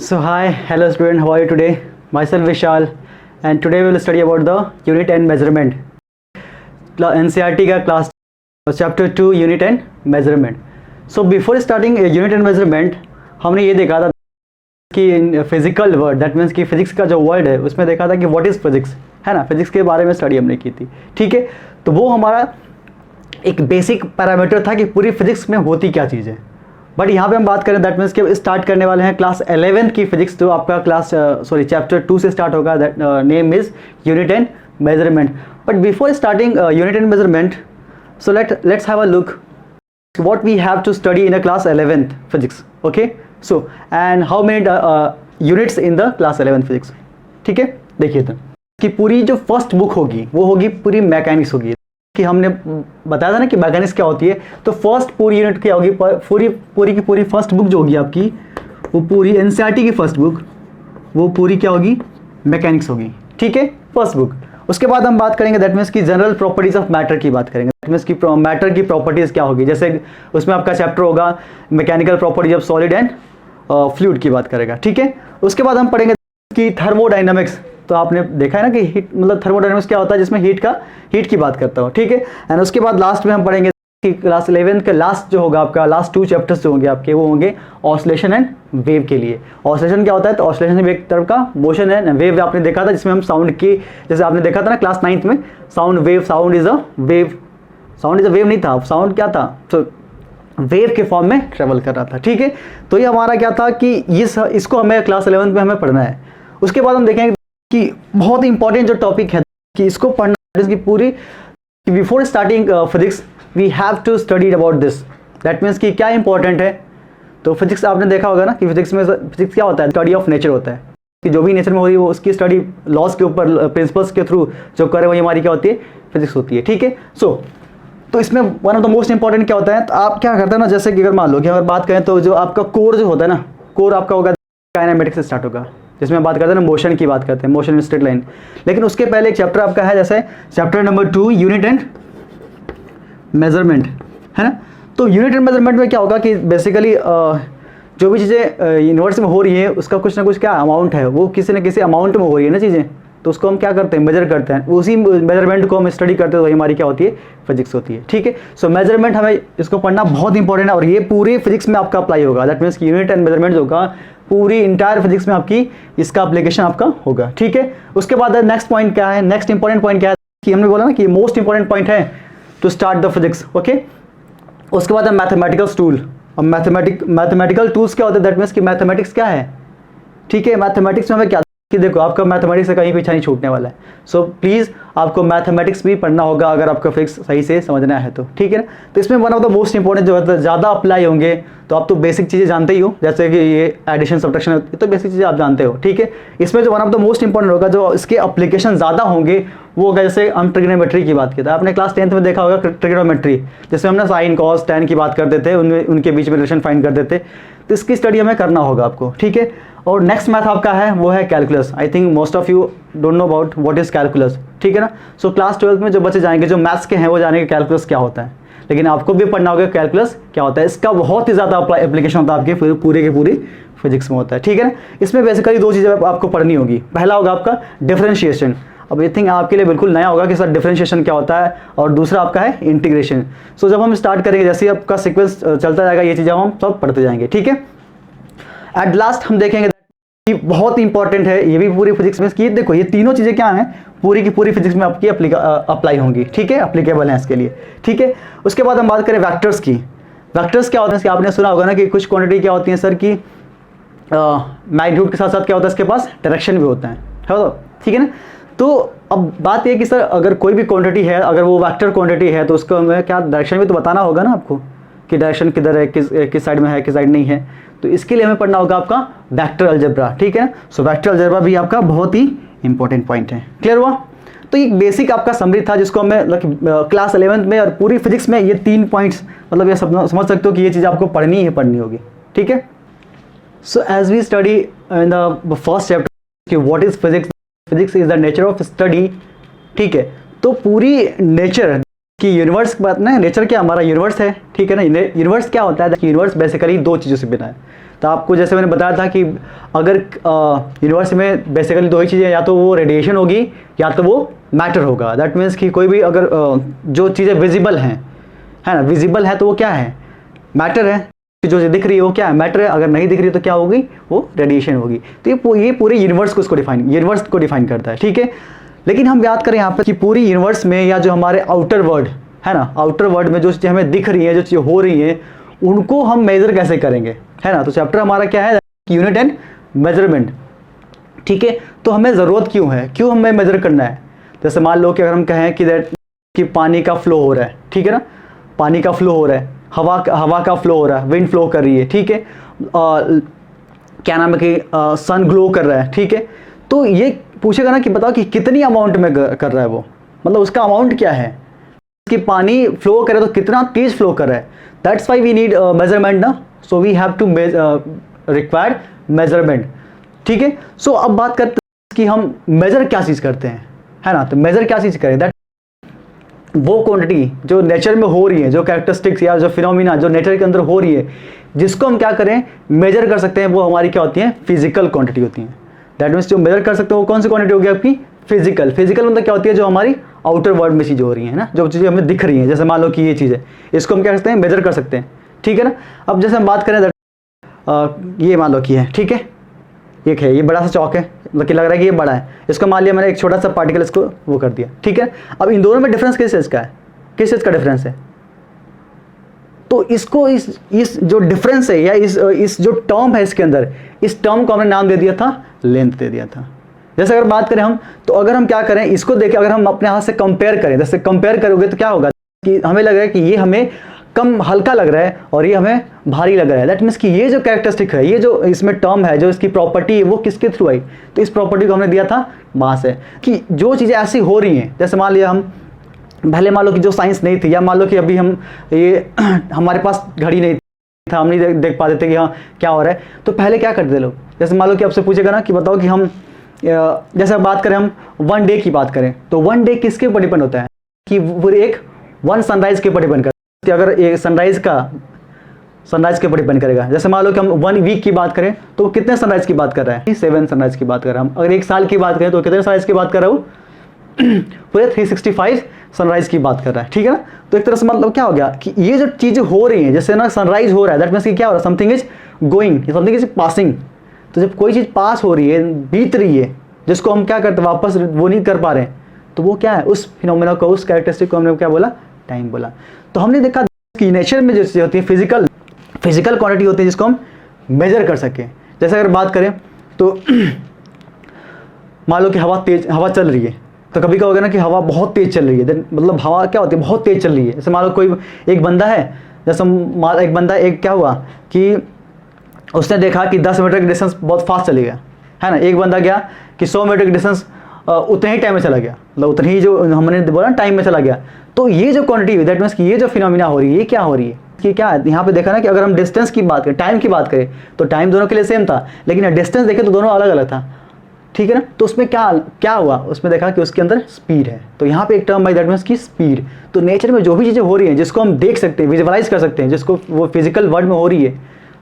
So hi, hello student, how are you today? Myself Vishal and today we will study about the unit and measurement. NCERT का class chapter 2 unit and measurement. So before starting unit and measurement हमने ये देखा था कि physical word that means कि physics का जो word है उसमें देखा था कि व्हाट इज़ फिजिक्स, है ना। फिजिक्स के बारे में स्टडी हमने की थी, ठीक है। तो वो हमारा एक बेसिक पैरामीटर था कि पूरी फिजिक्स में होती क्या चीज़ है। बट यहाँ पे हम बात करें दैट मीन्स कि स्टार्ट करने वाले हैं क्लास 11 की फिजिक्स, तो आपका क्लास चैप्टर 2 से स्टार्ट होगा। That name is unit and measurement. But before starting unit and measurement, so let's have a look what we have to study in a class 11th physics. Okay, so and how many units in the class 11th physics? ठीक है, देखिए तो कि पूरी जो first book होगी वो होगी पूरी मैकेनिक्स होगी। कि हमने बताया था ना कि मैकेनिक्स क्या होती है, तो फर्स्ट पूरी यूनिट क्या होगी, पूरी की पूरी फर्स्ट बुक जो होगी आपकी वो पूरी एनसीईआरटी की फर्स्ट बुक वो पूरी क्या होगी, मैकेनिक्स होगी, ठीक है, फर्स्ट बुक। उसके बाद हम बात करेंगे दैट मीन्स की जनरल प्रॉपर्टीज ऑफ मैटर की बात करेंगे। दैट मीन्स की मैटर की प्रॉपर्टीज क्या होगी, जैसे उसमें आपका चैप्टर होगा mechanical properties of solid and fluid की बात करेगा, ठीक है। उसके बाद हम पढ़ेंगे कि थर्मोडाइनमिक्स। तो आपने देखा है ना कि हीट मतलब थर्मोडाइनमिक्स क्या होता है, जिसमें हीट की बात करता हूँ, ठीक है। एंड उसके बाद लास्ट में हम पढ़ेंगे कि क्लास 11 के लास्ट जो होगा आपका लास्ट 2 चैप्टर्स जो होंगे आपके वो होंगे ऑसिलेशन एंड वेव के लिए। ऑसिलेशन क्या होता है, तो ऑसिलेशन एक तरफ का मोशन है। वेव आपने देखा था जिसमें हम साउंड की, जैसे आपने देखा था ना क्लास 9th में, साउंड इज अ वेव नहीं था, साउंड क्या था, तो वेव के फॉर्म में ट्रेवल कर रहा था, ठीक है। तो ये हमारा क्या था कि इसको हमें क्लास 11 में हमें पढ़ना है। उसके बाद हम देखेंगे कि बहुत ही इंपॉर्टेंट जो टॉपिक है कि इसको पढ़ना इसकी पूरी, before starting physics we have to study about this. That means कि क्या इंपॉर्टेंट है, तो फिजिक्स आपने देखा होगा ना कि फिजिक्स क्या होता है, स्टडी ऑफ नेचर होता है कि जो भी नेचर में हो रही है वो उसकी स्टडी लॉज के ऊपर प्रिंसिपल्स के थ्रू जो करे वही हमारी क्या होती है, फिजिक्स होती है, ठीक है। तो इसमें one of the most important क्या होता है, तो आप क्या करते हैं ना, जैसे कि अगर मान लो कि अगर बात करें तो जो आपका कोर जो होता है ना, कोर आपका होगा काइनेमेटिक्स से स्टार्ट होगा, जिसमें बात करते हैं ना मोशन की बात करते हैं, मोशन इन स्ट्रेट लाइन। लेकिन उसके पहले एक चैप्टर आपका है, जैसे chapter number 2 unit and measurement, है ना। तो यूनिट एंड मेजरमेंट में क्या होगा कि बेसिकली जो भी चीज़ें यूनिवर्स में हो रही है उसका कुछ ना कुछ क्या अमाउंट है, वो किसी न किसी अमाउंट में हो रही है ना चीज़ें, तो उसको हम क्या करते हैं, मेजर करते हैं। उसी मेजरमेंट को हम स्टडी करते हैं, तो वही हमारी क्या होती है, फिजिक्स होती है, ठीक है। सो मेजरमेंट हमें इसको पढ़ना बहुत इंपॉर्टेंट है और ये पूरी फिजिक्स में आपका अप्लाई होगा। That means unit and measurement जो होगा पूरी इंटायर फिजिक्स में आपकी इसका एप्लीकेशन आपका होगा, ठीक है। उसके बाद नेक्स्ट पॉइंट क्या है, नेक्स्ट इंपॉर्टेंट पॉइंट क्या है कि हमने बोला ना कि मोस्ट इंपॉर्टेंट पॉइंट है to start the physics, okay. उसके बाद है मैथमेटिकल टूल। अब मैथमेटिकल टूल्स क्या होते हैं, दैट मीन्स कि मैथमेटिक्स क्या है, ठीक है। मैथमेटिक्स में हमें क्या कि देखो आपका मैथमेटिक्स से कहीं पीछा नहीं छूटने वाला है। सो प्लीज़ आपको मैथमेटिक्स भी पढ़ना होगा अगर आपका फिजिक्स सही से समझना है तो, ठीक है ना। तो इसमें one of the most important जो है ज़्यादा अप्लाई होंगे, तो आप तो बेसिक चीज़ें जानते ही हो, जैसे कि ये एडिशन सब्ट्रैक्शन, ये तो बेसिक चीज़ें आप जानते हो, ठीक है। इसमें जो one of the most important होगा, जो इसके अप्लीकेशन ज़्यादा होंगे, वो होगा जैसे हम ट्रिग्नोमेट्री की बात की था, आपने क्लास 10th में देखा होगा ट्रिग्नोमेट्री, जिसमें हमने साइन कॉस टैन की बात करते थे, उनके बीच में रिलेशन फाइंड करते थे। तो इसकी स्टडी हमें करना होगा आपको, ठीक है। और नेक्स्ट मैथ आपका है वो है calculus. I think most of you don't know about what is calculus, ठीक है ना। सो क्लास 12th में जो बच्चे जाएंगे जो मैथ्स के हैं वो जानेंगे कैलकुलस क्या होता है, लेकिन आपको भी पढ़ना होगा कैलकुलस क्या होता है। इसका बहुत ही ज़्यादा एप्लीकेशन होता है आपके पूरे के पूरी फिजिक्स में होता है, ठीक है ना। इसमें बेसिकली 2 चीज़ें आपको पढ़नी होगी। पहला होगा आपका डिफरेंशिएशन। अब ये थिंक आपके लिए बिल्कुल नया होगा कि सर डिफरेंशिएशन क्या होता है, और दूसरा आपका है इंटीग्रेशन। सो जब हम स्टार्ट करेंगे, जैसे ही आपका सीक्वेंस चलता जाएगा, ये चीज़ें हम सब पढ़ते जाएंगे, ठीक है। एट लास्ट हम देखेंगे कि बहुत इंपॉर्टेंट है, ये भी पूरी फिजिक्स में कि देखो ये तीनों चीज़ें क्या हैं, पूरी की पूरी फिजिक्स में आपकी अप्लाई होंगी, ठीक है, अप्लीकेबल हैं इसके लिए, ठीक है। उसके बाद हम बात करें वेक्टर्स की। वेक्टर्स क्या होते हैं, आपने सुना होगा ना कि कुछ क्वांटिटी क्या होती है सर की मैग्नीट्यूड के साथ साथ क्या होता है इसके पास डायरेक्शन भी होता है तो, ठीक है ना। तो अब बात ये कि सर अगर कोई भी क्वांटिटी है, अगर वो वेक्टर क्वांटिटी है, तो उसको हमें क्या डायरेक्शन भी तो बताना होगा ना आपको कि डायरेक्शन किधर है, किस साइड में है, किस साइड नहीं है। तो इसके लिए हमें पढ़ना होगा आपका वेक्टर अलजेब्रा, ठीक है। सो वेक्टर अलजेब्रा भी आपका बहुत ही इंपॉर्टेंट पॉइंट है। क्लियर हुआ। तो ये बेसिक आपका समरी था जिसको हमें क्लास 11th में और पूरी फिजिक्स में ये 3 पॉइंट्स, मतलब ये समझ सकते हो कि ये चीज़ आपको पढ़नी होगी, ठीक है। So as we study in the first chapter कि what is physics, physics is the nature of study, ठीक है। तो पूरी नेचर कि यूनिवर्स की बात ना, नेचर क्या हमारा यूनिवर्स है, ठीक है ना। यूनिवर्स क्या होता है कि यूनिवर्स बेसिकली दो चीज़ों से बना है। तो आपको जैसे मैंने बताया था कि अगर यूनिवर्स में बेसिकली दो ही चीज़ें, या तो वो रेडिएशन होगी या तो वो मैटर होगा। दैट मीन्स कि कोई भी अगर जो चीज़ें विजिबल हैं, है ना, विजिबल है तो वो क्या है, मैटर है। जो दिख रही है वो क्या है, मैटर है। अगर नहीं दिख रही है तो क्या होगी, वो रेडिएशन होगी। तो ये पूरे यूनिवर्स को यूनिवर्स को डिफाइन करता है, ठीक है। लेकिन हम बात करें यहाँ पर कि पूरी यूनिवर्स में या जो हमारे आउटर वर्ल्ड है ना, आउटर वर्ल्ड में जो चीज़ें हमें दिख रही है, जो चीज़ें हो रही हैं, उनको हम मेजर कैसे करेंगे, है ना। तो चैप्टर हमारा क्या है, यूनिट एंड मेजरमेंट, ठीक है। तो हमें ज़रूरत क्यों है, क्यों हमें मेजर करना है। जैसे मान लो कि अगर हम कहें कि पानी का फ्लो हो रहा है, ठीक है ना, पानी का फ्लो हो रहा है, हवा का फ्लो हो रहा है, विंड फ्लो कर रही है, ठीक है। क्या नाम है कि सन ग्लो कर रहा है, ठीक है। तो ये पूछेगा ना कि बताओ कि कितनी अमाउंट में कर रहा है वो, मतलब उसका अमाउंट क्या है कि पानी फ्लो करे तो कितना तेज फ्लो कर रहा है। That's why we need measurement ना, so we have to required measurement, ठीक है। सो अब बात करते हैं कि हम मेजर क्या चीज़ करते हैं, है ना। तो मेजर क्या चीज़ करें, दैट वो क्वांटिटी जो नेचर में हो रही है, जो कैरेक्टरिस्टिक्स या जो फिनोमिना जो नेचर के अंदर हो रही है, जिसको हम क्या करें, मेजर कर सकते हैं, वो हमारी क्या होती है, फिजिकल क्वांटिटी होती है। दैट मीन्स जो मेजर कर सकते हैं वो कौन सी क्वांटिटी होगी आपकी, फिजिकल। फिजिकल मतलब क्या होती है, जो हमारी आउटर वर्ल्ड में चीज़ें हो रही हैं ना, जो चीज़ें हमें दिख रही हैं। जैसे मान लो कि ये चीज़ है, इसको हम क्या करते हैं, मेजर कर सकते हैं, ठीक है ना। अब जैसे हम बात करें ये मान लो कि है, ठीक है, एक है, ये बड़ा सा चौक है, मतलब कि लग रहा है कि ये बड़ा है। इसको मान लिया मैंने एक छोटा सा पार्टिकल इसको वो कर दिया, ठीक है। अब इन दोनों में डिफरेंस किस चीज़ का है, किस चीज़ का डिफरेंस है। तो इसको इस जो डिफरेंस है या इस जो टर्म है इसके अंदर, इस टर्म को हमने नाम दे दिया था लेंथ दे दिया था। जैसे अगर बात करें हम, तो अगर हम क्या करें, इसको देखें, अगर हम अपने हाथ से कंपेयर करें, जैसे कंपेयर करोगे तो क्या होगा कि हमें लग रहा है कि ये हमें कम हल्का लग रहा है और ये हमें भारी लग रहा है। दैट मीन्स कि ये जो कैरेक्टरिस्टिक है, ये जो इसमें टर्म है, जो इसकी प्रॉपर्टी है, वो किसके थ्रू आई, तो इस प्रॉपर्टी को हमने दिया था मास है। कि जो चीज़ें ऐसी हो रही हैं, जैसे मान लिया हम पहले मान लो कि जो साइंस नहीं थी, या मान लो कि अभी हम ये हमारे पास घड़ी नहीं था, हम नहीं देख पाते थे कि हाँ क्या हो रहा है। तो पहले क्या करते थे लोग, जैसे मान लो कि आपसे पूछेगा ना कि बताओ कि हम जैसे बात करें, हम वन डे की बात करें, तो वन डे किसके ऊपर डिपेंड होता है, कि वो एक वन सनराइज के ऊपर डिपेंड करता है। कि अगर एक सनराइज के ऊपर डिपेंड करेगा। जैसे मान लो कि हम 1 वीक की बात करें तो कितने सनराइज की बात कर रहा है, 7 सनराइज की बात कर रहा है। हम अगर एक साल की बात करें तो कितने सनराइज की बात कर रहा हूँ, पूरे 365 सनराइज की बात कर रहा है, ठीक है ना। तो एक तरह से मतलब क्या हो गया कि ये जो चीज़ें हो रही हैं, जैसे ना सनराइज हो रहा है, दैट मीन्स कि क्या हो रहा है, something is going, something is passing. तो जब कोई चीज़ पास हो रही है, बीत रही है, जिसको हम क्या करते हैं, वापस वो नहीं कर पा रहे हैं, तो वो क्या है, उस फिनोमेना को, उस कैरेक्टरिस्टिक को हमने क्या बोला, टाइम बोला। तो हमने देखा कि नेचर में जो चीज़ें होती है फिजिकल क्वांटिटी होती है, जिसको हम मेजर कर सकें। जैसे अगर बात करें तो मान लो कि हवा चल रही है, तो कभी क्या होगा ना कि हवा बहुत तेज चल रही है, मतलब हवा क्या होती है, बहुत तेज चल रही है। जैसे मान लो कोई एक बंदा है, जैसे एक बंदा क्या हुआ कि उसने देखा कि 10 मीटर की डिस्टेंस बहुत फास्ट चली गया, है ना। एक बंदा गया कि 100 मीटर की डिस्टेंस उतने ही टाइम में चला गया, मतलब उतने ही जो हमने बोला टाइम में चला गया। तो ये जो क्वांटिटी है, दैट मीन्स कि ये जो फिनोमिना हो रही है, ये क्या हो रही है कि क्या है, यहाँ पे देखा ना कि अगर हम डिस्टेंस की बात करें, टाइम की बात करें, तो टाइम दोनों के लिए सेम था, लेकिन डिस्टेंस देखें तो दोनों अलग अलग था, ठीक है ना। तो उसमें क्या हुआ, उसमें देखा कि उसके अंदर स्पीड है। तो यहाँ पे एक टर्म बाई दैट मीन्स की स्पीड। तो नेचर में जो भी चीज़ें हो रही हैं, जिसको हम देख सकते हैं, विजुअलाइज कर सकते हैं, जिसको वो फिजिकल वर्ल्ड में हो रही है,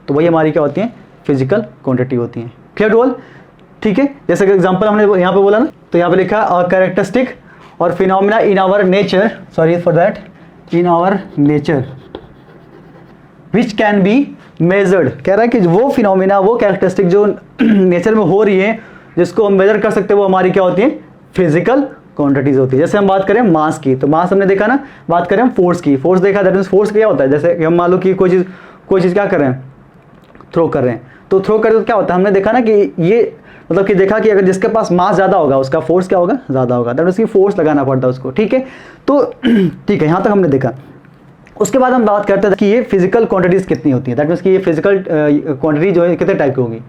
तो वही हमारी क्या होती है, फिजिकल क्वांटिटी होती है। क्लियर टू ऑल, ठीक है। जैसे एग्जाम्पल हमने यहाँ पे बोला ना, तो यहाँ पे लिखा कैरेक्टरिस्टिक और phenomena in our nature, sorry for that, in our nature which can be measured. कह रहा है कि वो फिनोमिना, वो कैरेक्टरिस्टिक जो नेचर में हो रही है, जिसको हम मेजर कर सकते हैं, वो हमारी क्या होती है, फिजिकल क्वांटिटीज होती है। जैसे हम बात करें मास की, तो मास हमने देखा ना, बात करें हम फोर्स की, फोर्स देखा, दैट मीन्स फोर्स क्या होता है। जैसे कि हम मान लो कि कोई चीज़ क्या कर रहे हैं, थ्रो कर रहे हैं, तो थ्रो करें तो क्या होता है, हमने देखा ना कि ये मतलब कि देखा कि अगर जिसके पास मास ज़्यादा होगा उसका फोर्स क्या होगा, ज़्यादा होगा, दैट मीन्स कि फोर्स लगाना पड़ता है उसको, ठीक है। तो ठीक है, यहाँ तक हमने देखा। उसके बाद हम बात करते हैं कि ये फिजिकल क्वांटिटीज़ कितनी होती है, दैट मीन्स कि ये फिजिकल क्वांटिटी जो है कितने टाइप की होगी।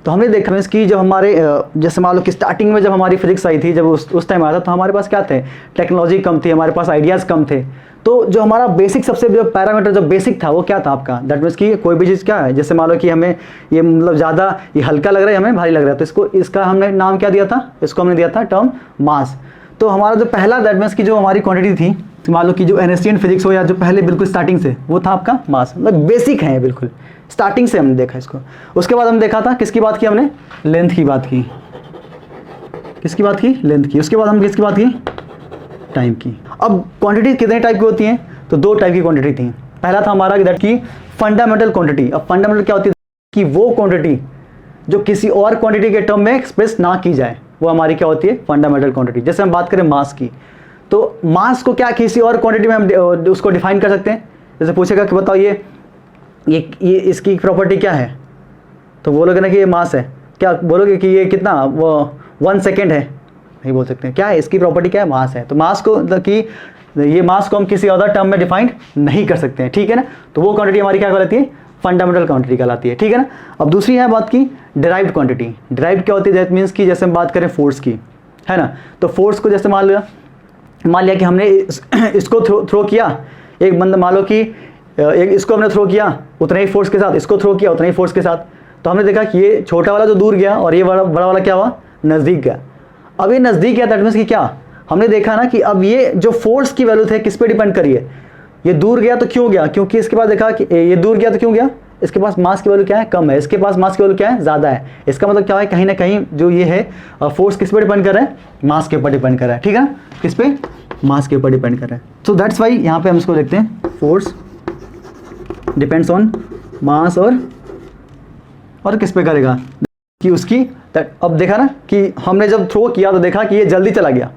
तो हमने देखा मीन्स कि जब हमारे जैसे मान लो कि स्टार्टिंग में जब हमारी फिजिक्स आई थी, जब उस टाइम आया था, तो हमारे पास क्या थे, टेक्नोलॉजी कम थी, हमारे पास आइडियाज़ कम थे। तो जो हमारा बेसिक सबसे जो पैरामीटर जो बेसिक था वो क्या था आपका, दैट मीन्स कि कोई भी चीज़ क्या है, जैसे मान लो कि हमें ये मतलब ज़्यादा ये हल्का लग रहा है, हमें भारी लग रहा है, तो इसका हमने नाम क्या दिया था, इसको हमने दिया था टर्म मास। तो हमारा जो पहला दैट मीन्स की जो हमारी क्वांटिटी थी, तो मान लो कि जो एनएसटीएन फिजिक्स हो या जो पहले बिल्कुल स्टार्टिंग से, वो था आपका मास, मतलब बेसिक है बिल्कुल, स्टार्टिंग से हमने देखा इसको। उसके बाद हमने देखा था किसकी बात की, हमने लेंथ की बात की, किसकी बात की, लेंथ की। उसके बाद हम किसकी बात की, टाइम की। अब क्वांटिटी कितने टाइप की होती हैं, तो दो टाइप की क्वांटिटी थी। पहला था हमारा दैट की फंडामेंटल क्वांटिटी। अब फंडामेंटल क्या होती है कि वो क्वांटिटी जो किसी और क्वांटिटी के टर्म में एक्सप्रेस ना की जाए, वो हमारी क्या होती है, फंडामेंटल क्वांटिटी। जैसे हम बात करें मास की, तो मास को क्या किसी और क्वांटिटी में हम उसको डिफाइन कर सकते हैं। जैसे पूछेगा कि बताओ ये इसकी प्रॉपर्टी क्या है, तो बोलोगे ना कि ये मास है, क्या बोलोगे कि ये कितना, वो 1 सेकेंड है, नहीं बोल सकते। क्या है इसकी प्रॉपर्टी, क्या है, मास है। तो मास को कि ये मास को हम किसी अदर टर्म में डिफाइन नहीं कर सकते हैं, ठीक है ना। तो वो क्वांटिटी हमारी क्या कहलाती है, फंडामेंटल क्वांटिटी कहलाती है, ठीक है ना। अब दूसरी है बात की डिराइव्ड क्वांटिटी। डिराइव्ड क्या होती है, दैट मीन्स कि जैसे हम बात करें फोर्स की, है ना, तो फोर्स को जैसे मान लिया कि हमने इसको थ्रो किया, एक बंदा मान लो कि एक इसको हमने थ्रो किया उतने ही फोर्स के साथ, इसको थ्रो किया उतने ही फोर्स के साथ, तो हमने देखा कि ये छोटा वाला जो दूर गया और ये बड़ा वाला क्या हुआ, नज़दीक गया। अब ये नज़दीक गया, दैट मीन्स कि क्या, हमने देखा ना कि अब ये जो फोर्स की वैल्यू थे किस पे डिपेंड करिए, ये दूर गया तो क्यों गया, क्योंकि इसके पास देखा कि ये दूर गया तो क्यों गया, इसके पास मास की वैल्यू क्या है, कम है, इसके पास मास की वैल्यू क्या है, ज़्यादा है। इसका मतलब क्या है, कहीं ना कहीं जो ये है फोर्स किस पे डिपेंड कर रहा है, मास के ऊपर डिपेंड कर रहा है, ठीक है, किस पे, मास के ऊपर डिपेंड कर रहा है। सो दैट्स वाई यहाँ पे हम इसको देखते हैं, फोर्स डिपेंड्स ऑन मास और किस पे करेगा, कि उसकी अब देखा ना कि हमने जब थ्रो किया तो देखा कि ये जल्दी चला गया,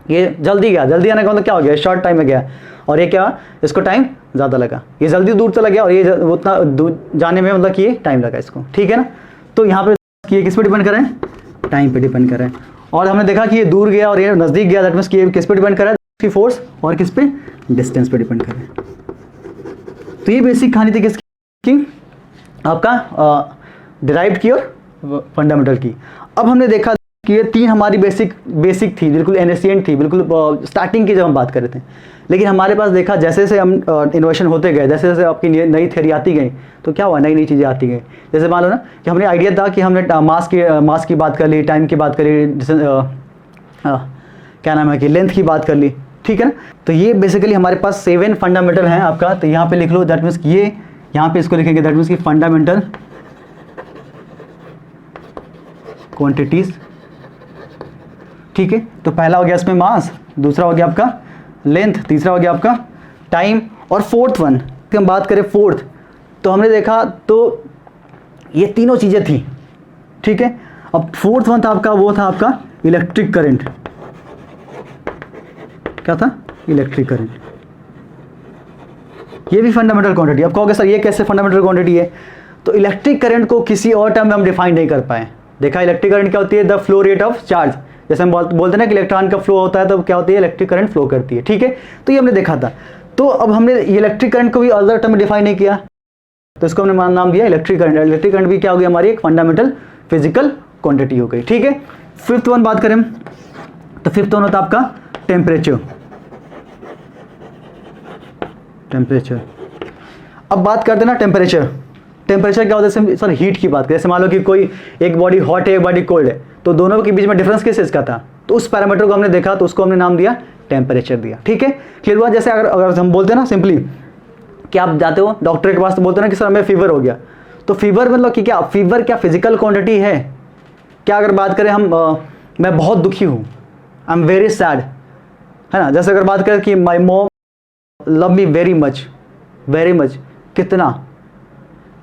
ये जल्दी गया, जल्दी आने का मतलब क्या हो गया, शॉर्ट टाइम में गया, और ये क्या, इसको टाइम ज़्यादा लगा, ये जल्दी दूर चला गया और ये उतना दूर जाने में मतलब कि ये टाइम लगा इसको, ठीक है ना। तो यहाँ पे ये किस पे डिपेंड कर रहे हैं, टाइम पे डिपेंड कर रहे हैं। और हमने देखा कि ये दूर गया और ये नज़दीक गया, दैट मीन्स कि ये किस पे डिपेंड कर रहा है, इसकी फोर्स, और किस पे, डिस्टेंस पे डिपेंड कर रहे हैं। तो ये बेसिक कहानी थी किसकी, आपका डिराइव्ड की और फंडामेंटल की। अब हमने देखा कि ये तीन हमारी बेसिक थी, बिल्कुल एनेसिएंट थी, बिल्कुल स्टार्टिंग की जब हम बात कर रहे थे। लेकिन हमारे पास देखा जैसे जैसे हम इनोवेशन होते गए, जैसे जैसे आपकी नई थ्योरी आती गई, तो क्या हुआ, नई नई चीज़ें आती गई। जैसे मान लो ना कि हमने आइडिया था कि हमने मास की बात कर ली, टाइम की बात करी, क्या नाम है कि लेंथ की बात कर ली, ठीक है ना। तो ये बेसिकली हमारे पास 7 फंडामेंटल हैं आपका। तो यहाँ पे लिख लो, दैट मीन्स ये यहाँ पे इसको लिखेंगे, दैट मीन्स की फंडामेंटल क्वांटिटीज, ठीक है। तो पहला हो गया इसमें मास, दूसरा हो गया आपका लेंथ, तीसरा हो गया आपका टाइम, और फोर्थ वन हम बात करें फोर्थ, तो हमने देखा तो ये तीनों चीज़ें थी, ठीक है। अब फोर्थ वन था आपका, वो था आपका इलेक्ट्रिक करंट। क्या था, इलेक्ट्रिक करंट। ये भी फंडामेंटल क्वांटिटी। अब कहोगे सर ये कैसे फंडामेंटल क्वांटिटी है, तो इलेक्ट्रिक करंट को किसी और टर्म में हम डिफाइन नहीं कर पाए। देखा इलेक्ट्रिक करंट क्या होती है, the flow rate of charge. जैसे हम बोलते हैं ना कि इलेक्ट्रॉन का फ्लो होता है, तो क्या होती है, इलेक्ट्रिक करंट फ्लो करती है, ठीक है। तो ये हमने देखा था। तो अब हमने इलेक्ट्रिक करंट को भी अदर टर्म में डिफाइन नहीं किया, तो इसको हमने नाम दिया इलेक्ट्रिक करंट। इलेक्ट्रिक करंट भी क्या हो गई, हमारी एक फंडामेंटल फिजिकल क्वांटिटी हो गई, ठीक है। फिफ्थ वन बात करें, तो फिफ्थ वन होता है आपका टेम्परेचर। टेम्परेचर, अब बात करते हैं ना टेम्परेचर। टेम्परेचर क्या होता है, सर हीट की बात करें। जैसे मान लो कि कोई एक बॉडी हॉट है, एक बॉडी कोल्ड है, तो दोनों के बीच में डिफरेंस किस चीज़ का था, तो उस पैरामीटर को हमने देखा, तो उसको हमने नाम दिया टेम्परेचर दिया, ठीक है। क्लियर हुआ। जैसे अगर हम बोलते हैं ना सिंपली कि आप जाते हो डॉक्टर के पास, तो बोलते हैं ना कि सर हमें फीवर हो गया, तो फीवर मतलब कि क्या, फीवर क्या फिजिकल क्वांटिटी है क्या। अगर बात करें हम मैं बहुत दुखी हूँ, आई एम वेरी सैड, है ना। जैसे अगर बात करें कि my mom love me very much, कितना।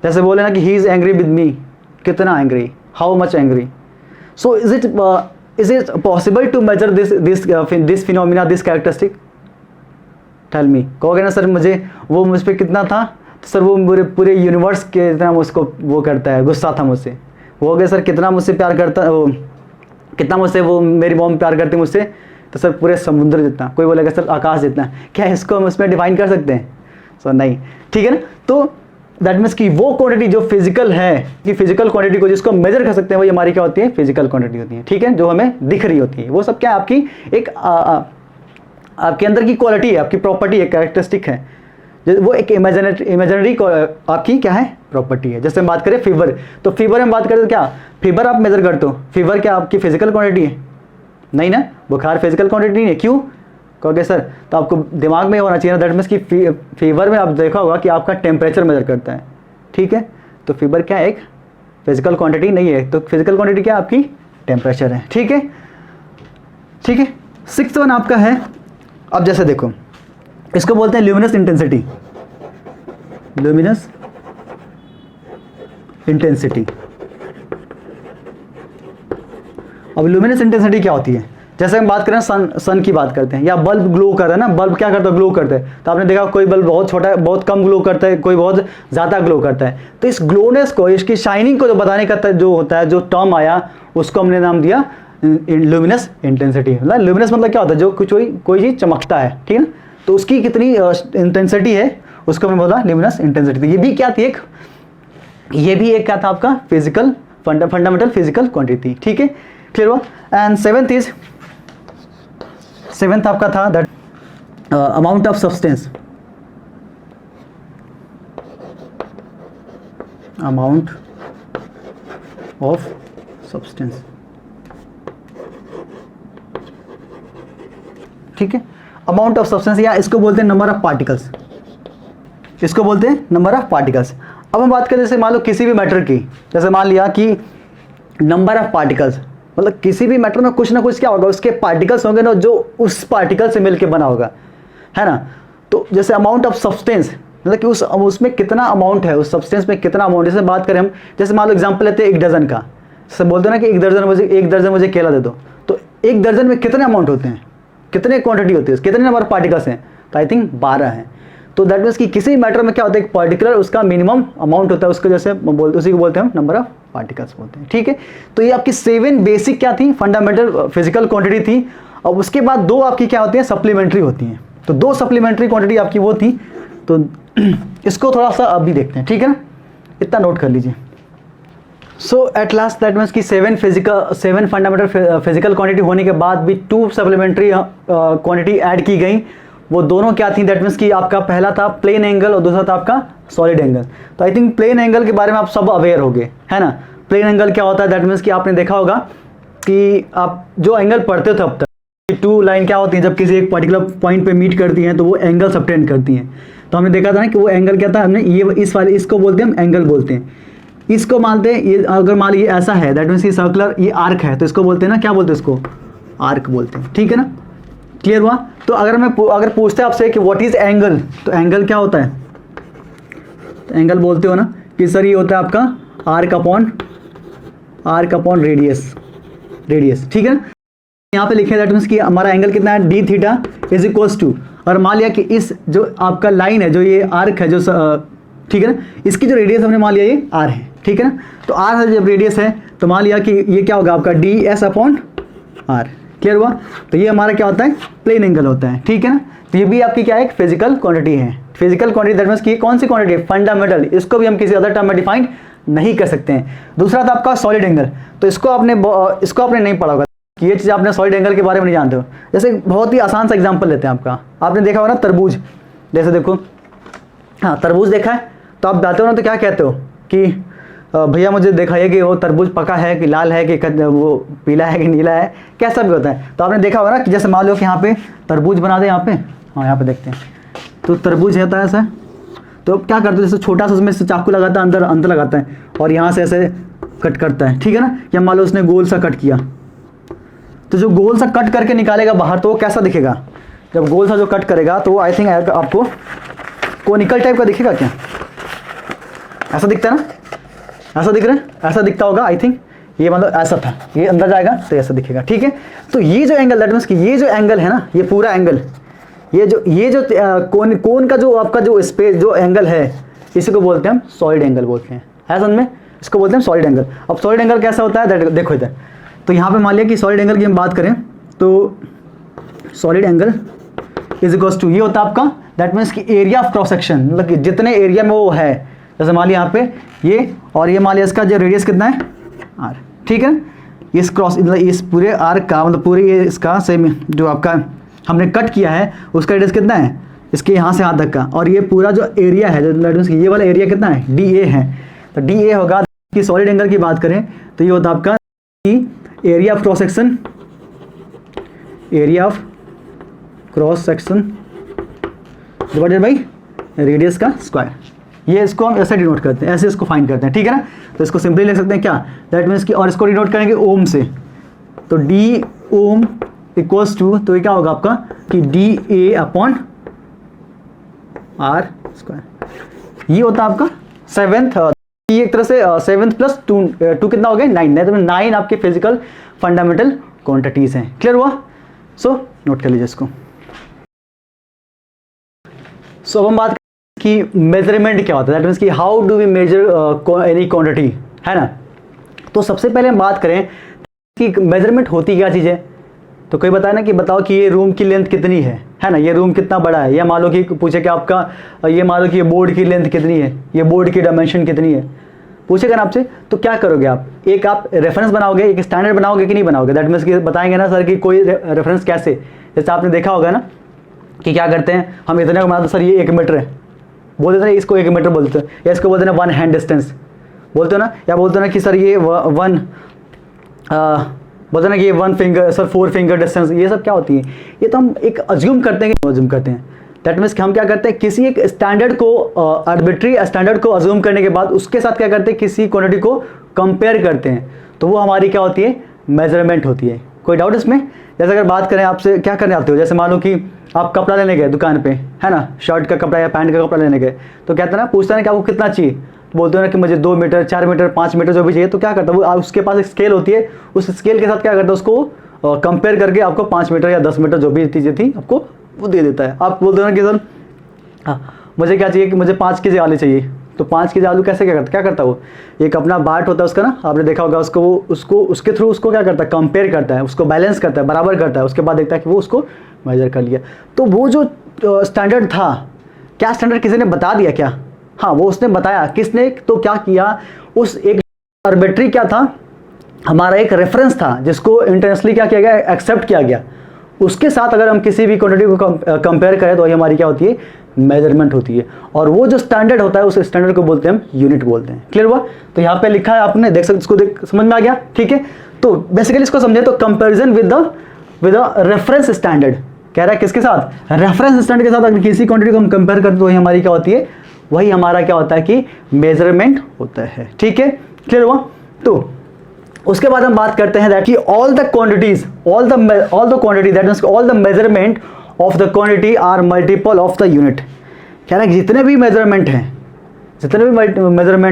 जैसे बोले ना कि he is angry with me, कितना angry, how much angry. So is it possible to measure this phenomena, this characteristic, tell me. कहोगे ना सर मुझे मुझ पर कितना था, तो सर वो पूरे यूनिवर्स के इतना मुझको वो करता है, गुस्सा था मुझसे। वो हो गया सर कितना मुझसे प्यार करता, कितना मुझसे वो मेरी मॉम प्यार करती मुझसे, तो सर पूरे समुद्र जितना। कोई बोलेगा सर आकाश जितना। क्या इसको हम उसमें डिफाइन कर सकते हैं, सर नहीं, ठीक है ना। तो दैट मीन्स कि वो क्वांटिटी जो फिजिकल है, कि फिजिकल क्वांटिटी को जिसको मेजर कर सकते हैं, वही हमारी क्या होती है, फिजिकल क्वांटिटी होती है, ठीक है, जो हमें दिख रही होती है। वो सब क्या है, आपकी एक आपके अंदर की क्वालिटी है, आपकी प्रॉपर्टी है, कैरेक्टरिस्टिक है, वो एक इमेजिनरी आपकी क्या है, प्रॉपर्टी है। जैसे हम बात करें फीवर, तो फीवर हम बात करें तो क्या, फीवर आप मेजर करते हो, फीवर क्या आपकी फिजिकल क्वांटिटी है, नहीं ना। बुखार फिजिकल क्वांटिटी नहीं है, क्यों, कहोगे सर तो आपको दिमाग में होना चाहिए ना, दैट मीन्स कि फीवर में आप देखा होगा कि आपका टेम्परेचर मेजर करता है, ठीक है। तो फीवर क्या है, एक फिजिकल क्वांटिटी नहीं है, तो फिजिकल क्वांटिटी क्या है आपकी, टेम्परेचर है, ठीक है, ठीक है। 6th वन आपका है, अब जैसे देखो इसको बोलते हैं ल्यूमिनस इंटेंसिटी, ल्यूमिनस इंटेंसिटी। अब ल्यूमिनस इंटेंसिटी क्या होती है, जैसे हम बात करें सन की बात करते हैं, या बल्ब ग्लो कर रहा है ना, बल्ब क्या करता है, ग्लो करता है। तो आपने देखा कोई बल्ब बहुत छोटा बहुत कम ग्लो करता है, कोई बहुत ज़्यादा ग्लो करता है। तो इस ग्लोनेस को, इसकी शाइनिंग को जो बताने का जो होता है, जो टर्म आया उसको हमने नाम दिया ल्यूमिनस इंटेंसिटी। मतलब ल्यूमिनस मतलब क्या होता है, जो कोई चीज़ चमकता है, ठीक है ना, तो उसकी कितनी इंटेंसिटी है उसको हमने बोला ल्यूमिनस इंटेंसिटी। ये भी क्या थी, ये भी एक क्या था आपका फिजिकल फंडामेंटल फिजिकल क्वांटिटी, ठीक है, क्लियर हुआ। एंड सेवेंथ आपका था that amount of substance, amount of substance, ठीक है, अमाउंट ऑफ सब्सटेंस, या इसको बोलते हैं नंबर ऑफ पार्टिकल्स, इसको बोलते हैं नंबर ऑफ पार्टिकल्स। अब हम बात करें जैसे मान लो किसी भी मैटर की, जैसे मान लिया कि नंबर ऑफ पार्टिकल्स, मतलब किसी भी मैटर में कुछ ना कुछ क्या होगा, उसके पार्टिकल्स होंगे ना, जो उस पार्टिकल से मिलकर बना होगा, है ना। तो जैसे अमाउंट ऑफ सब्सटेंस मतलब कि उसमें कितना अमाउंट है, उस सब्सटेंस में कितना अमाउंट। जैसे बात करें हम, जैसे मान लो एग्जांपल लेते हैं 1 दर्जन का, जैसे बोलते हैं ना कि 1 दर्जन मुझे केला दे दो, तो 1 दर्जन में कितने अमाउंट होते हैं, कितने क्वांटिटी होती है, कितने नंबर ऑफ पार्टिकल्स हैं, तो आई थिंक 12 हैं। तो दैट मीन्स कि किसी मैटर में क्या होता है, एक पर्टिकुलर उसका मिनिमम अमाउंट होता है, उसको जैसे उसी को बोलते हैं हम नंबर ऑफ पार्टिकल्स बोलते हैं, ठीक है। तो ये आपकी 7 बेसिक क्या थी, फंडामेंटल फिजिकल क्वांटिटी थी। और उसके बाद 2 आपकी क्या होती है, सप्लीमेंट्री होती हैं। तो 2 सप्लीमेंट्री क्वांटिटी आपकी वो थी। तो इसको थोड़ा सा अभी देखते हैं, ठीक है ना, इतना नोट कर लीजिए। सो एट लास्ट दैट मीन्स कि 7 फंडामेंटल फिजिकल क्वांटिटी होने के बाद भी 2 सप्लीमेंट्री क्वांटिटी ऐड की गई। वो दोनों क्या थी, दैट मीन्स कि आपका पहला था प्लेन एंगल और दूसरा था आपका सॉलिड एंगल। तो आई थिंक प्लेन एंगल के बारे में आप सब अवेयर होंगे, है ना। प्लेन एंगल क्या होता है, दैट मीन्स कि आपने देखा होगा कि आप जो एंगल पढ़ते थे अब तक, 2 लाइन क्या होती हैं, जब किसी एक पर्टिकुलर पॉइंट पे मीट करती हैं तो वो एंगल सबटेंड करती हैं। तो हमने देखा था ना कि वो एंगल क्या था, हमने ये इस वाले इसको बोलते हैं हम एंगल बोलते हैं। इसको मानते हैं, ये अगर मान लीजिए ऐसा है, दैट मीन्स ये सर्कुलर, ये आर्क है, तो इसको बोलते हैं ना, क्या बोलते हैं इसको, आर्क बोलते हैं, ठीक है ना, क्लियर हुआ। तो अगर पूछते हैं आपसे कि व्हाट इज एंगल, तो एंगल क्या होता है, तो एंगल बोलते हो ना कि सर ये होता है आपका आर्क अपॉन रेडियस, ठीक है ना। यहाँ पे लिखे दैट मीन्स कि हमारा एंगल कितना है, D theta is equals to, और मान लिया कि इस जो आपका लाइन है, जो ये आर्क है, जो ठीक है ना, इसकी जो रेडियस हमने मान लिया ये आर है, ठीक है ना। तो आर है जब रेडियस है, तो मान लिया कि ये क्या होगा आपका D S upon R, clear हुआ। तो ये हमारा क्या होता है, प्लेन एंगल होता है, ठीक है ना। तो ये भी आपकी क्या है, एक फिजिकल क्वांटिटी है। फिजिकल क्वांटिटी दैट मीन्स कि कौन सी क्वांटिटी है, फंडामेंटल। इसको भी हम किसी अदर टर्म में डिफाइन नहीं कर सकते हैं। दूसरा था आपका सॉलिड एंगल। तो इसको आपने नहीं पढ़ा होगा कि ये चीज़ आपने सॉलिड एंगल के बारे में नहीं जानते हो। जैसे बहुत ही आसान सा एग्जाम्पल लेते हैं आपका, आपने देखा होगा ना तरबूज, जैसे देखो, हाँ तरबूज देखा है, तो आप जाते हो ना तो क्या कहते हो कि भैया मुझे दिखाइए कि वो तरबूज पका है कि लाल है कि वो पीला है कि नीला है, कैसा भी होता है। तो आपने देखा होगा ना कि जैसे मान लो कि यहाँ पे तरबूज बना दे, यहाँ पे, हाँ यहाँ पे देखते हैं, तो तरबूज रहता है ऐसा, तो क्या करते हैं, जैसे छोटा सा उसमें से चाकू लगाता है, अंदर लगाता है और यहाँ से ऐसे कट करता है, ठीक है ना। या मान लो उसने गोल सा कट किया, तो जो गोल सा कट करके निकालेगा बाहर, तो वो कैसा दिखेगा, जब गोल सा जो कट करेगा तो आई थिंक आपको कोनिकल टाइप का दिखेगा क्या, ऐसा दिखता है ना, ऐसा दिख रहा है, ऐसा दिखता होगा आई थिंक। ये मतलब ऐसा था, ये अंदर जाएगा तो ऐसा दिखेगा, ठीक है। तो ये जो एंगल दैट मीन्स कि ये जो एंगल है ना, ये पूरा एंगल, ये जो कोन का जो आपका जो स्पेस जो एंगल है, इसी को बोलते हैं हम सॉलिड एंगल बोलते हैं, है समझ में, इसको बोलते हैं सॉलिड एंगल। अब सॉलिड एंगल कैसा होता है, देखो इधर, तो यहाँ पे मान लिया कि सॉलिड एंगल की हम बात करें तो solid angle is equals to, ये होता है आपका दैट मीन्स कि एरिया ऑफ क्रॉस सेक्शन, मतलब कि जितने एरिया में वो है, जैसे मान लिया यहाँ पे ये, और ये मान लिया इसका जो रेडियस कितना है आर, ठीक है। इस क्रॉस मतलब इस पूरे आर्क का मतलब पूरे ये इसका सेम जो आपका हमने कट किया है उसका रेडियस कितना है, इसके यहाँ से यहाँ तक का, और ये पूरा जो एरिया है जो ये वाला एरिया कितना है, डी ए है। तो डी ए होगा कि सॉलिड एंगल की बात करें तो ये होता है आपका area of cross section, area of cross section divided by radius का स्क्वायर। ये इसको हम ऐसे डिनोट करते हैं, ऐसे इसको फाइंड करते हैं, ठीक है ना। तो इसको सिंपली लिख सकते हैं क्या, दैट मीन्स कि, और इसको डिनोट करेंगे ओम से, तो डी ओम इक्वल्स टू, तो ये क्या होगा आपका कि D A upon R square. ये होता है आपका सेवेंथ, ये एक तरह से सेवेंथ प्लस टू कितना हो गया 9, तो 9 आपके फिजिकल फंडामेंटल क्वांटिटीज हैं। क्लियर हुआ? सो नोट कर लीजिए इसको। सो अब हम बात कि मेजरमेंट क्या होता है, दैट मीन्स कि how do we measure any quantity, है ना। तो सबसे पहले हम बात करें कि मेजरमेंट होती क्या चीज़ है। तो कोई बताए ना कि बताओ कि ये रूम की लेंथ कितनी है ना, ये रूम कितना बड़ा है, या मान लो कि पूछे कि आपका ये मान लो कि ये बोर्ड की लेंथ कितनी है, ये बोर्ड की डायमेंशन कितनी है, पूछेगा ना आपसे, तो क्या करोगे आप, एक आप रेफरेंस बनाओगे, एक स्टैंडर्ड बनाओगे कि नहीं बनाओगे। दैट मीन्स कि बताएंगे ना सर कि कोई रेफरेंस कैसे, जैसे आपने देखा होगा ना कि क्या करते हैं हम, इतने को मानते सर ये 1 मीटर है, बोल देते हैं इसको 1 मीटर बोलते हैं, या इसको बोलते हैं 1 हैंड डिस्टेंस बोलते हो ना, या बोलते हो ना कि सर ये बोलते हैं ना कि ये 1 फिंगर, सर 4 फिंगर डिस्टेंस, ये सब क्या होती है, ये तो हम एक अज्यूम करते हैं। दैट मीन्स कि हम क्या करते हैं, किसी एक स्टैंडर्ड को, आर्बिट्री स्टैंडर्ड को अज्यूम करने के बाद उसके साथ क्या करते हैं, किसी क्वांटिटी को कंपेयर करते हैं, तो वो हमारी क्या होती है, मेजरमेंट होती है। कोई डाउट इसमें? जैसे अगर बात करें आपसे क्या करने आते हो, जैसे मान लो कि आप कपड़ा लेने गए दुकान पे, है ना, शर्ट का कपड़ा या पैंट का कपड़ा लेने गए, तो कहते हैं ना, पूछते हैं कि आपको कितना चाहिए, बोलते हो ना कि मुझे 2 मीटर 4 मीटर 5 मीटर जो भी चाहिए, तो क्या करता है वो, उसके पास एक स्केल होती है, उस स्केल के साथ क्या करता है, उसको कंपेयर करके आपको 5 मीटर या 10 मीटर जो भी चीज़ें थी आपको वो दे देता है। आप बोलते हो ना कि सर हाँ मुझे क्या चाहिए, कि मुझे 5 केजी आलू चाहिए, तो 5 केजी आलू कैसे क्या करता है वो, एक अपना बाट होता है उसका ना, आपने देखा होगा उसको, वो उसको उसके थ्रू उसको क्या करता है, कंपेयर करता है, उसको बैलेंस करता है, बराबर करता है, उसके बाद देखता है कि वो उसको मेजर कर लिया। तो वो जो स्टैंडर्ड था, क्या स्टैंडर्ड किसी ने बता दिया क्या, हाँ वो उसने बताया, किसने, तो क्या किया, उस एक आर्बिट्री क्या था, हमारा एक रेफरेंस था जिसको इंटरनेशनली क्या किया गया, एक्सेप्ट किया गया, उसके साथ अगर हम किसी भी क्वांटिटी को कंपेयर करें तो ये हमारी क्या होती है, मेजरमेंट होती है। और वो जो स्टैंडर्ड होता है उस स्टैंडर्ड को बोलते हैं हम यूनिट बोलते हैं। क्लियर हुआ? तो यहाँ पे लिखा है आपने देख सकते, इसको देख समझ में आ गया, ठीक है। तो बेसिकली इसको समझे तो comparison with the reference standard, कह रहा है किसके साथ, रेफरेंस स्टैंडर्ड के साथ अगर किसी क्वांटिटी को हम कंपेयर करते तो वही हमारी क्या होती है, वही हमारा क्या होता है कि मेजरमेंट होता है, ठीक है। क्लियर हुआ? तो उसके बाद हम बात करते हैं दैट कि all the quantities, all the quantity that means all the measurement of the quantity are multiple of the unit. कह रहा है जितने भी मेजरमेंट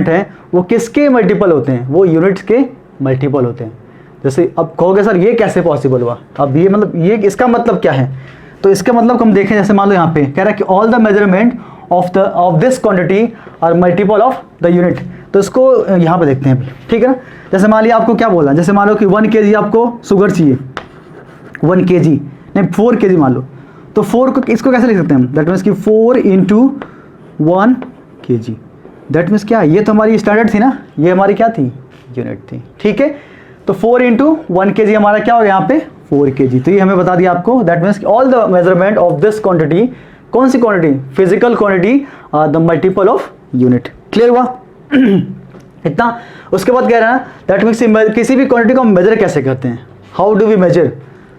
हैं वो किसके मल्टीपल होते हैं, वो यूनिट्स के मल्टीपल होते हैं। जैसे अब कहोगे सर ये कैसे पॉसिबल हुआ, अब ये मतलब ये इसका मतलब क्या है, तो इसका मतलब हम देखें, जैसे मान लो यहाँ पे कह रहा है कि all the measurement of this quantity are multiple of the unit. तो इसको यहाँ पे देखते हैं, ठीक है ना। जैसे मान लिया आपको क्या बोला, जैसे मान लो कि 1 kg आपको शुगर चाहिए, 1 kg नहीं 4 kg मान लो, तो 4 को इसको कैसे लिख सकते हैं हम, दैट मीन्स कि 4 × 1 kg, दैट मीन्स क्या, ये तो हमारी स्टैंडर्ड थी ना, ये हमारी क्या थी, यूनिट थी, ठीक है। तो 4 × 1 kg हमारा क्या हो गया यहाँ पे 4 kg। तो ये हमें बता दिया आपको, that means all the measurement of this quantity, कौन सी quantity, physical quantity the multiple of unit. Clear हुआ? इतना। उसके बाद कह रहा है दैट मीन्स किसी भी क्वांटिटी को हम मेजर कैसे करते हैं, हाउ डू वी मेजर।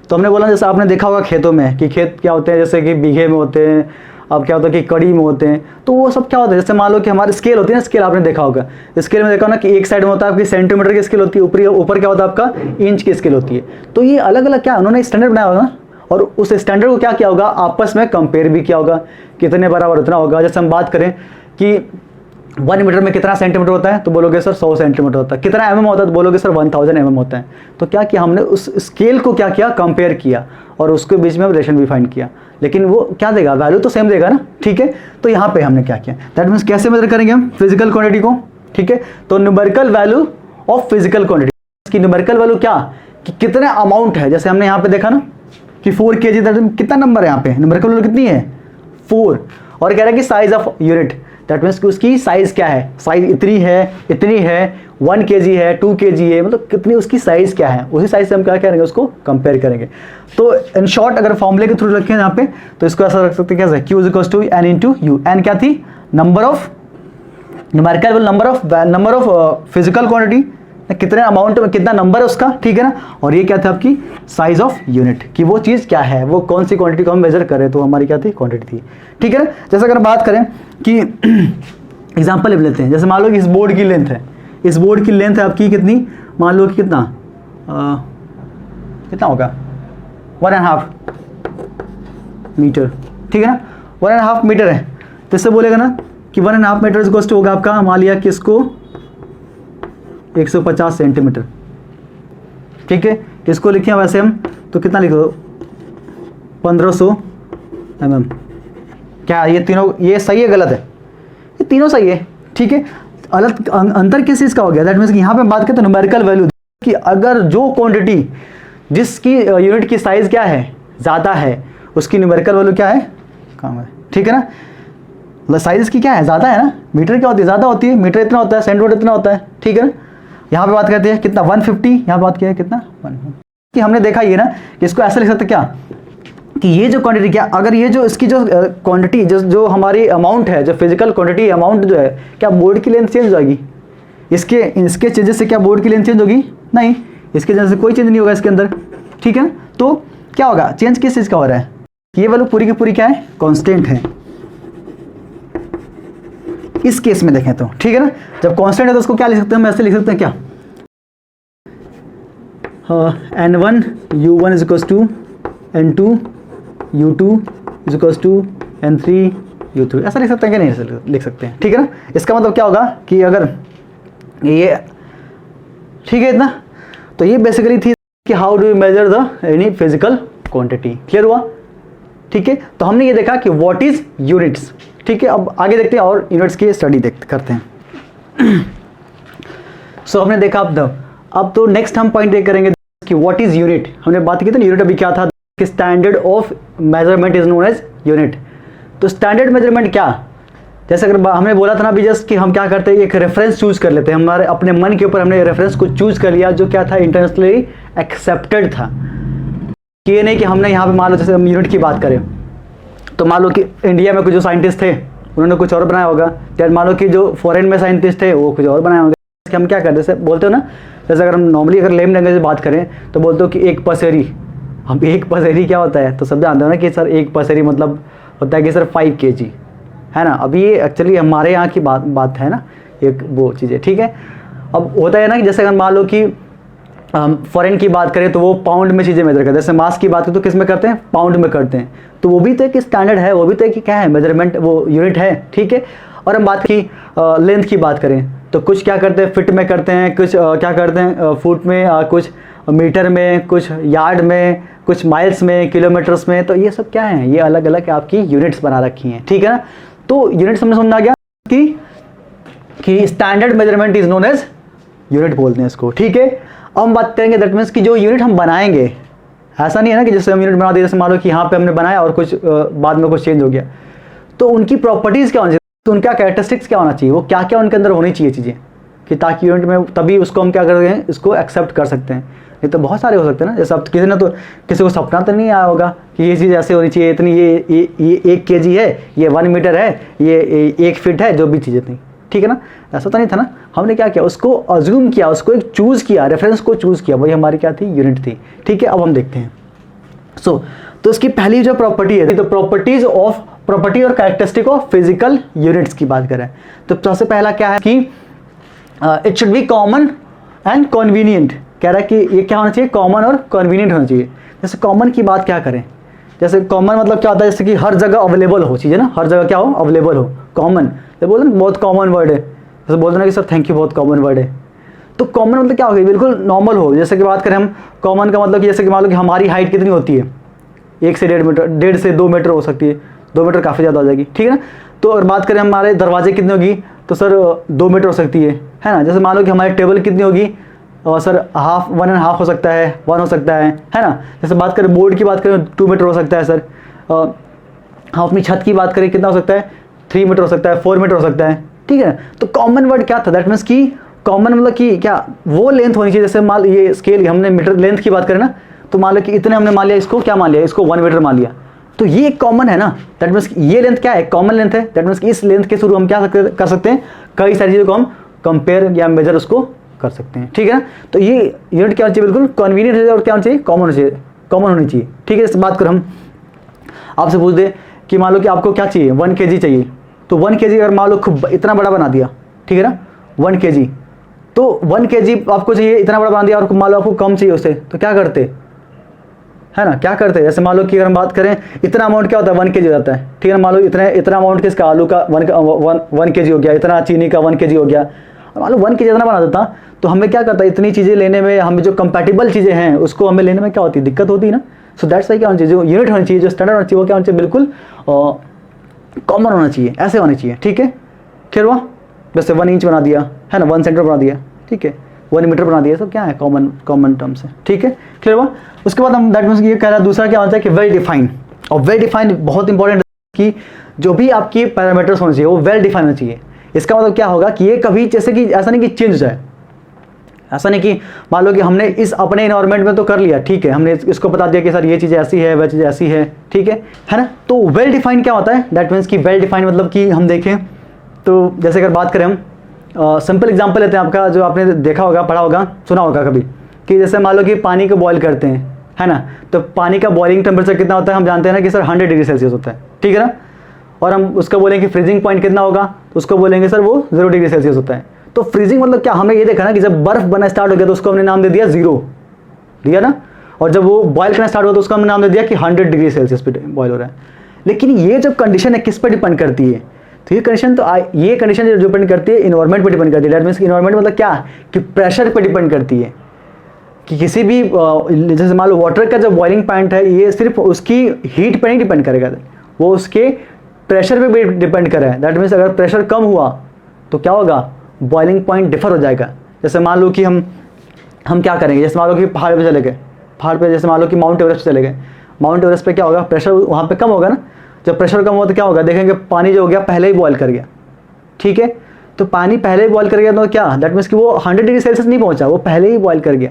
तो हमने बोला जैसे आपने देखा होगा खेतों में कि खेत क्या होते हैं, जैसे कि बीघे में होते हैं, अब क्या होता है कि कड़ी में होते हैं, तो वो सब क्या होता है, जैसे मान लो कि हमारे स्केल होती है ना, स्केल आपने देखा होगा, स्केल में देखा ना कि एक साइड में होता है आपकी सेंटीमीटर की स्केल होती है, ऊपर क्या होता है आपका इंच की स्केल होती है। तो ये अलग अलग क्या उन्होंने स्टैंडर्ड बनाया होगा, और उस स्टैंडर्ड को क्या किया होगा, आपस में कंपेयर भी किया होगा, कितने बराबर उतना होगा। जैसे हम बात करें कि 1 मीटर में कितना सेंटीमीटर होता है, तो बोलोगे सर 100 सेंटीमीटर होता है, कितना mm होता है, तो बोलोगे सर 1000 mm होता है। तो क्या किया हमने, उस स्केल को क्या किया, कंपेयर किया, और उसके बीच में रिलेशन भी फाइंड किया, लेकिन वो क्या देगा, वैल्यू तो सेम देगा ना, ठीक है। तो यहाँ पे हमने क्या किया, दैट मीन्स कैसे मेजर करेंगे हम फिजिकल क्वांटिटी को, ठीक है। तो numerical value of physical quantity की न्यूमेरिकल वैल्यू क्या, कि कितना अमाउंट है, जैसे हमने यहाँ पे देखा ना कि 4 kg, कितना नंबर है यहाँ पे, न्यूमेरिकल वैल्यू कितनी है 4, और कह रहा है कि size of unit, that means कि उसकी साइज क्या है, साइज इतनी है 1 kg है 2 kg है, मतलब कितनी उसकी साइज क्या है, उसी साइज से हम क्या करेंगे, उसको कंपेयर करेंगे। तो इन शॉर्ट अगर फॉर्मूले के थ्रू रखें यहाँ पे, तो इसको ऐसा रख सकते हैं कैसे, Q = N × U। N क्या थी, number of numerical number of physical quantity, कितने अमाउंट में कितना नंबर है उसका, ठीक है ना। और ये क्या था आपकी साइज ऑफ यूनिट, कि वो चीज़ क्या है, वो कौन सी क्वांटिटी को हम मेजर करें, तो हमारी क्या थी क्वांटिटी थी, ठीक है ना। जैसे अगर बात करें कि एग्जाम्पल ले लेते हैं, जैसे मान लो कि इस बोर्ड की लेंथ है, इस बोर्ड की लेंथ है आपकी कितनी, मान लो कि कितना कितना होगा 1.5 मीटर, ठीक है ना, 1.5 मीटर है। तो इससे बोलेगा ना कि 1.5 मीटर इज इक्वल्स टू होगा आपका, मान लिया कि इसको 150 सेंटीमीटर, ठीक है। इसको लिखे वैसे हम तो कितना लिखो 1500 mm। क्या ये तीनों ये सही है गलत है, ये तीनों सही है, ठीक है। अलग अंतर किस चीज़ का हो गया, दैट मीन्स कि यहाँ पे बात करें तो न्यूमेरिकल वैल्यू, कि अगर जो क्वांटिटी जिसकी यूनिट की साइज क्या है ज़्यादा है, उसकी न्यूमेरिकल वैल्यू क्या है कम है, ठीक है ना। साइज की क्या है ज़्यादा है ना, मीटर क्या होती है ज़्यादा होती है, मीटर इतना होता है, सेंटीमीटर इतना होता है, ठीक है ना। यहाँ पे बात करते हैं कितना 150, यहाँ पे बात किया है कितना 150, कि हमने देखा ये ना कि इसको ऐसे लिख सकते क्या कि ये जो क्वांटिटी क्या, अगर ये जो इसकी जो क्वांटिटी जो हमारी अमाउंट है, जो फिजिकल क्वांटिटी अमाउंट जो है, क्या बोर्ड की लेंथ चेंज हो जाएगी, इसके चेंजेस से क्या बोर्ड की लेंथ चेंज होगी, नहीं, इसके चेंजेस से कोई चेंज नहीं होगा इसके अंदर, ठीक है ना। तो क्या होगा चेंज किस चीज़ का हो रहा है, ये वैल्यू पूरी की पूरी क्या है कांस्टेंट है इस केस में देखें तो, ठीक है ना। जब कांस्टेंट है तो उसको क्या लिख सकते हैं, हम ऐसे लिख सकते हैं क्या n1 u1 is equals to n2 u2 is equals to n3 u3, ऐसा लिख सकते हैं कि नहीं, ऐसा लिख सकते हैं, ठीक है ना। इसका मतलब क्या होगा कि अगर ये ठीक है इतना, तो ये बेसिकली थी कि how do you measure the any physical quantity, clear हुआ, ठीक है। तो हमने ये देखा कि व्हाट इज यूनिट्स, ठीक है। अब आगे देखते हैं और यूनिट्स की स्टडी करते हैं। सो हमने देखा अब तो नेक्स्ट हम पॉइंट देख करेंगे कि व्हाट इज यूनिट। हमने बात की थी ना यूनिट अभी क्या था कि standard of measurement is known as unit. तो स्टैंडर्ड मेजरमेंट क्या, जैसे अगर हमने बोला था ना अभी जस्ट कि हम क्या करते हैं एक रेफरेंस चूज कर लेते हैं, हमारे अपने मन के ऊपर हमने रेफरेंस को चूज कर लिया जो क्या था इंटरनेशनली एक्सेप्टेड था। कि ये नहीं कि हमने यहाँ पे मान लो जैसे हम यूनिट की बात करें तो मान लो कि इंडिया में कुछ जो साइंटिस्ट थे उन्होंने कुछ और बनाया होगा, या मान लो कि जो फॉरेन में साइंटिस्ट थे वो कुछ और बनाया होगा। हम क्या करते हैं बोलते हो ना, जैसे अगर हम नॉर्मली अगर लेम लैंग्वेज में बात करें तो बोलते हो कि एक पसेरी, हम एक पसेरी क्या होता है तो सब जानते हो ना कि सर एक पसेरी मतलब होता है कि सर 5 kg है ना। अभी ये एक्चुअली हमारे यहाँ की बात है ना, एक वो चीज़ें, ठीक है। अब होता है ना कि जैसे अगर मान लो कि फॉरेन की बात करें तो वो पाउंड में चीज़ें मेजर करते हैं, जैसे मास की बात करें तो किस में करते हैं पाउंड में करते हैं, तो वो भी तो एक स्टैंडर्ड है, वो भी तो एक क्या है मेजरमेंट, वो यूनिट है, ठीक है। और हम बात की लेंथ की बात करें तो कुछ क्या करते हैं फिट में करते हैं, कुछ क्या करते हैं फुट में, कुछ मीटर में, कुछ यार्ड में, कुछ माइल्स में, किलोमीटर्स में, तो ये सब क्या है, ये अलग अलग आपकी यूनिट्स बना रखी हैं, ठीक है ना। तो यूनिट हमने समझ आ गया कि standard measurement is known as unit बोलते हैं इसको, ठीक है। अब हम बात करेंगे दैट मीन्स कि जो यूनिट हम बनाएंगे, ऐसा नहीं है ना कि जैसे हम यूनिट बना दिए, जैसे मान लो कि यहाँ पे हमने बनाया और कुछ बाद में कुछ चेंज हो गया, तो उनकी प्रॉपर्टीज़ क्या होनी चाहिए, तो उनका कैरेक्टरिस्टिक्स क्या होना चाहिए, वो क्या क्या उनके अंदर होनी चाहिए चीज़ें, कि ताकि यूनिट में तभी उसको हम क्या कर रहे हैं, इसको एक्सेप्ट कर सकते हैं। ये तो बहुत सारे हो सकते हैं ना, जैसे अब किसी ने तो किसी को सपना तो नहीं आया होगा कि ये चीज़ ऐसे होनी चाहिए, इतनी ये 1 kg है, ये 1 मीटर है, ये 1 फीट है, जो भी चीज़ें थी, ठीक है ना। ऐसा तो नहीं था ना, हमने क्या किया उसको अज्यूम किया, उसको एक चूज़ किया, रेफरेंस को चूज़ किया, वही हमारी क्या थी यूनिट थी, ठीक है। अब हम देखते हैं तो इसकी पहली जो प्रॉपर्टी है, तो प्रॉपर्टी और कैरेक्टरिस्टिक ऑफ फिजिकल यूनिट्स की बात करें तो सबसे पहला क्या है कि it should be common and convenient. कह रहा है कि ये क्या होना चाहिए, कॉमन और कन्वीनियंट होना चाहिए। जैसे कॉमन की बात क्या करें, जैसे कॉमन मतलब क्या होता है, जैसे कि हर जगह अवेलेबल हो चीज़ें ना, हर जगह क्या हो अवेलेबल हो, कॉमन। तो बोलते हैं बहुत कॉमन वर्ड है, जैसे बोलते ना कि सर थैंक यू बहुत कॉमन वर्ड है, तो कॉमन मतलब क्या होगी, बिल्कुल नॉर्मल हो। जैसे कि बात करें हम कॉमन का मतलब कि जैसे कि मान लो कि हमारी हाइट कितनी होती है, 1 से 1.5 मीटर, 1.5 से 2 मीटर हो सकती है, 2 मीटर काफ़ी ज़्यादा हो जाएगी, ठीक है ना। तो अगर बात करें हमारे दरवाजे कितनी होगी तो सर 2 मीटर हो सकती है ना। जैसे मान लो कि हमारी टेबल कितनी होगी और सर 1.5 हो सकता है, 1 हो सकता है ना। जैसे बात करें बोर्ड की बात करें 2 मीटर हो सकता है सर। हम अपनी छत की बात करें कितना हो सकता है, 3 मीटर हो सकता है, 4 मीटर हो सकता है, ठीक है। तो कॉमन वर्ड क्या था, दैट मीन्स कि कॉमन मतलब कि क्या वो लेंथ होनी चाहिए। जैसे मान ये स्केल हमने मीटर लेंथ की बात करें ना, तो मान लो कि इतने हमने मान लिया, इसको क्या मान लिया, इसको 1 मीटर मान लिया, तो ये कॉमन है ना। दैट मीन्स ये लेंथ क्या है, कॉमन लेंथ है। दैट मीन्स इस लेंथ के थ्रू हम क्या कर सकते हैं, कई सारी चीज़ों को हम कंपेयर या मेजर उसको कर सकते हैं, ठीक है ना। तो ये यूनिट क्या होना चाहिए, बिल्कुल कन्वीनियंट है और क्या होना चाहिए, कॉमन होना चाहिए, कॉमन होनी चाहिए, ठीक है। इस बात कर हम आपसे पूछ दे कि मान लो कि आपको क्या चाहिए, 1 kg चाहिए, तो 1 kg अगर मान लो खूब इतना बड़ा बना दिया, ठीक है ना, 1 kg, तो 1 kg आपको चाहिए, इतना बड़ा बना दिया, और मान लो आपको कम चाहिए उससे, तो क्या करते है ना, क्या करते हैं। जैसे मान लो कि अगर हम बात करें, इतना अमाउंट क्या होता है, 1 kg हो जाता है, ठीक है ना। मान लो इतना अमाउंट किसका, आलू का 1 kg हो गया, इतना चीनी का 1 kg हो गया, और मान लो 1 kg इतना बना देता, तो हमें क्या करता है, इतनी चीज़ें लेने में, हमें जो कंपैटिबल चीज़ें हैं उसको हमें लेने में क्या होती है, दिक्कत होती है ना। सो दैट्स वाई क्या होना चाहिए, जो यूनिट होनी चाहिए, जो स्टैंडर्ड होना चाहिए, वो क्या होना चाहिए, बिल्कुल कॉमन होना चाहिए, ऐसे होना चाहिए, ठीक है। क्लियर हुआ। जैसे 1 इंच बना दिया है ना, 1 सेंटीमीटर बना दिया, ठीक है, 1 मीटर बना दिया, सब क्या है, कॉमन टर्म्स है, ठीक है। क्लियर हुआ। उसके बाद हम दैट मीन्स ये कह रहा है, दूसरा क्या होता है कि वेल डिफाइंड, और वेल डिफाइंड बहुत इंपॉर्टेंट कि जो भी आपकी पैरामीटर्स होने चाहिए वो वेल डिफाइंड होना चाहिए। इसका मतलब क्या होगा कि ये कभी जैसे कि ऐसा नहीं कि चेंज हो जाए, ऐसा नहीं कि मान लो कि हमने इस अपने इन्वायरमेंट में तो कर लिया, ठीक है, हमने इसको बता दिया कि सर ये चीज़ ऐसी है, वह चीज़ ऐसी है, ठीक है ना। तो वेल डिफाइंड क्या होता है, दैट मीन्स कि वेल डिफाइंड मतलब कि हम देखें तो जैसे अगर बात करें हम सिंपल एग्जांपल लेते हैं आपका, जो आपने देखा होगा, पढ़ा होगा, सुना होगा कभी, कि जैसे मान लो कि पानी को बॉईल करते हैं, है ना, तो पानी का बॉइलिंग टेम्परेचर कितना होता है, हम जानते हैं ना कि सर 100 डिग्री सेल्सियस होता है, ठीक है ना। और हम उसको बोलेंगे फ्रीजिंग पॉइंट कितना होगा, तो उसको बोलेंगे सर वो 0 डिग्री सेल्सियस होता है। तो फ्रीजिंग मतलब क्या, हमने ये देखा ना कि जब बर्फ बनना स्टार्ट हो गया तो उसको हमने नाम दे दिया 0, दिया ना, और जब वो बॉयल करना स्टार्ट हुआ तो उसको हमने नाम दे दिया कि 100 डिग्री सेल्सियस पे बॉयल हो रहा है। लेकिन ये जब कंडीशन है किस पर डिपेंड करती है, तो ये कंडीशन जो डिपेंड करती है इन्वायरमेंट पर डिपेंड करती है। दैट मीन्स इन्वायरमेंट मतलब क्या, कि प्रेशर पर डिपेंड करती है, कि किसी भी जैसे मान लो वाटर का जो बॉइलिंग पॉइंट है, ये सिर्फ उसकी हीट पर नहीं डिपेंड करेगा, वो उसके प्रेशर पे भी डिपेंड करे। दैट मीन्स अगर प्रेशर कम हुआ तो क्या होगा, बॉइलिंग पॉइंट डिफर हो जाएगा। जैसे मान लो कि हम क्या करेंगे, जैसे मान लो कि पहाड़ पे चले गए, पहाड़ पे जैसे मान लो कि माउंट एवरेस्ट चले गए, माउंट एवरेस्ट पे क्या होगा, प्रेशर वहाँ पे कम होगा ना। जब प्रेशर कम हुआ तो क्या होगा, देखेंगे पानी जो हो गया पहले ही बॉयल कर गया, ठीक है। तो पानी पहले ही बॉयल कर गया तो क्या, दैट मीन्स कि वो 100 डिग्री सेल्सियस नहीं पहुँचा, वो पहले ही बॉयल कर गया,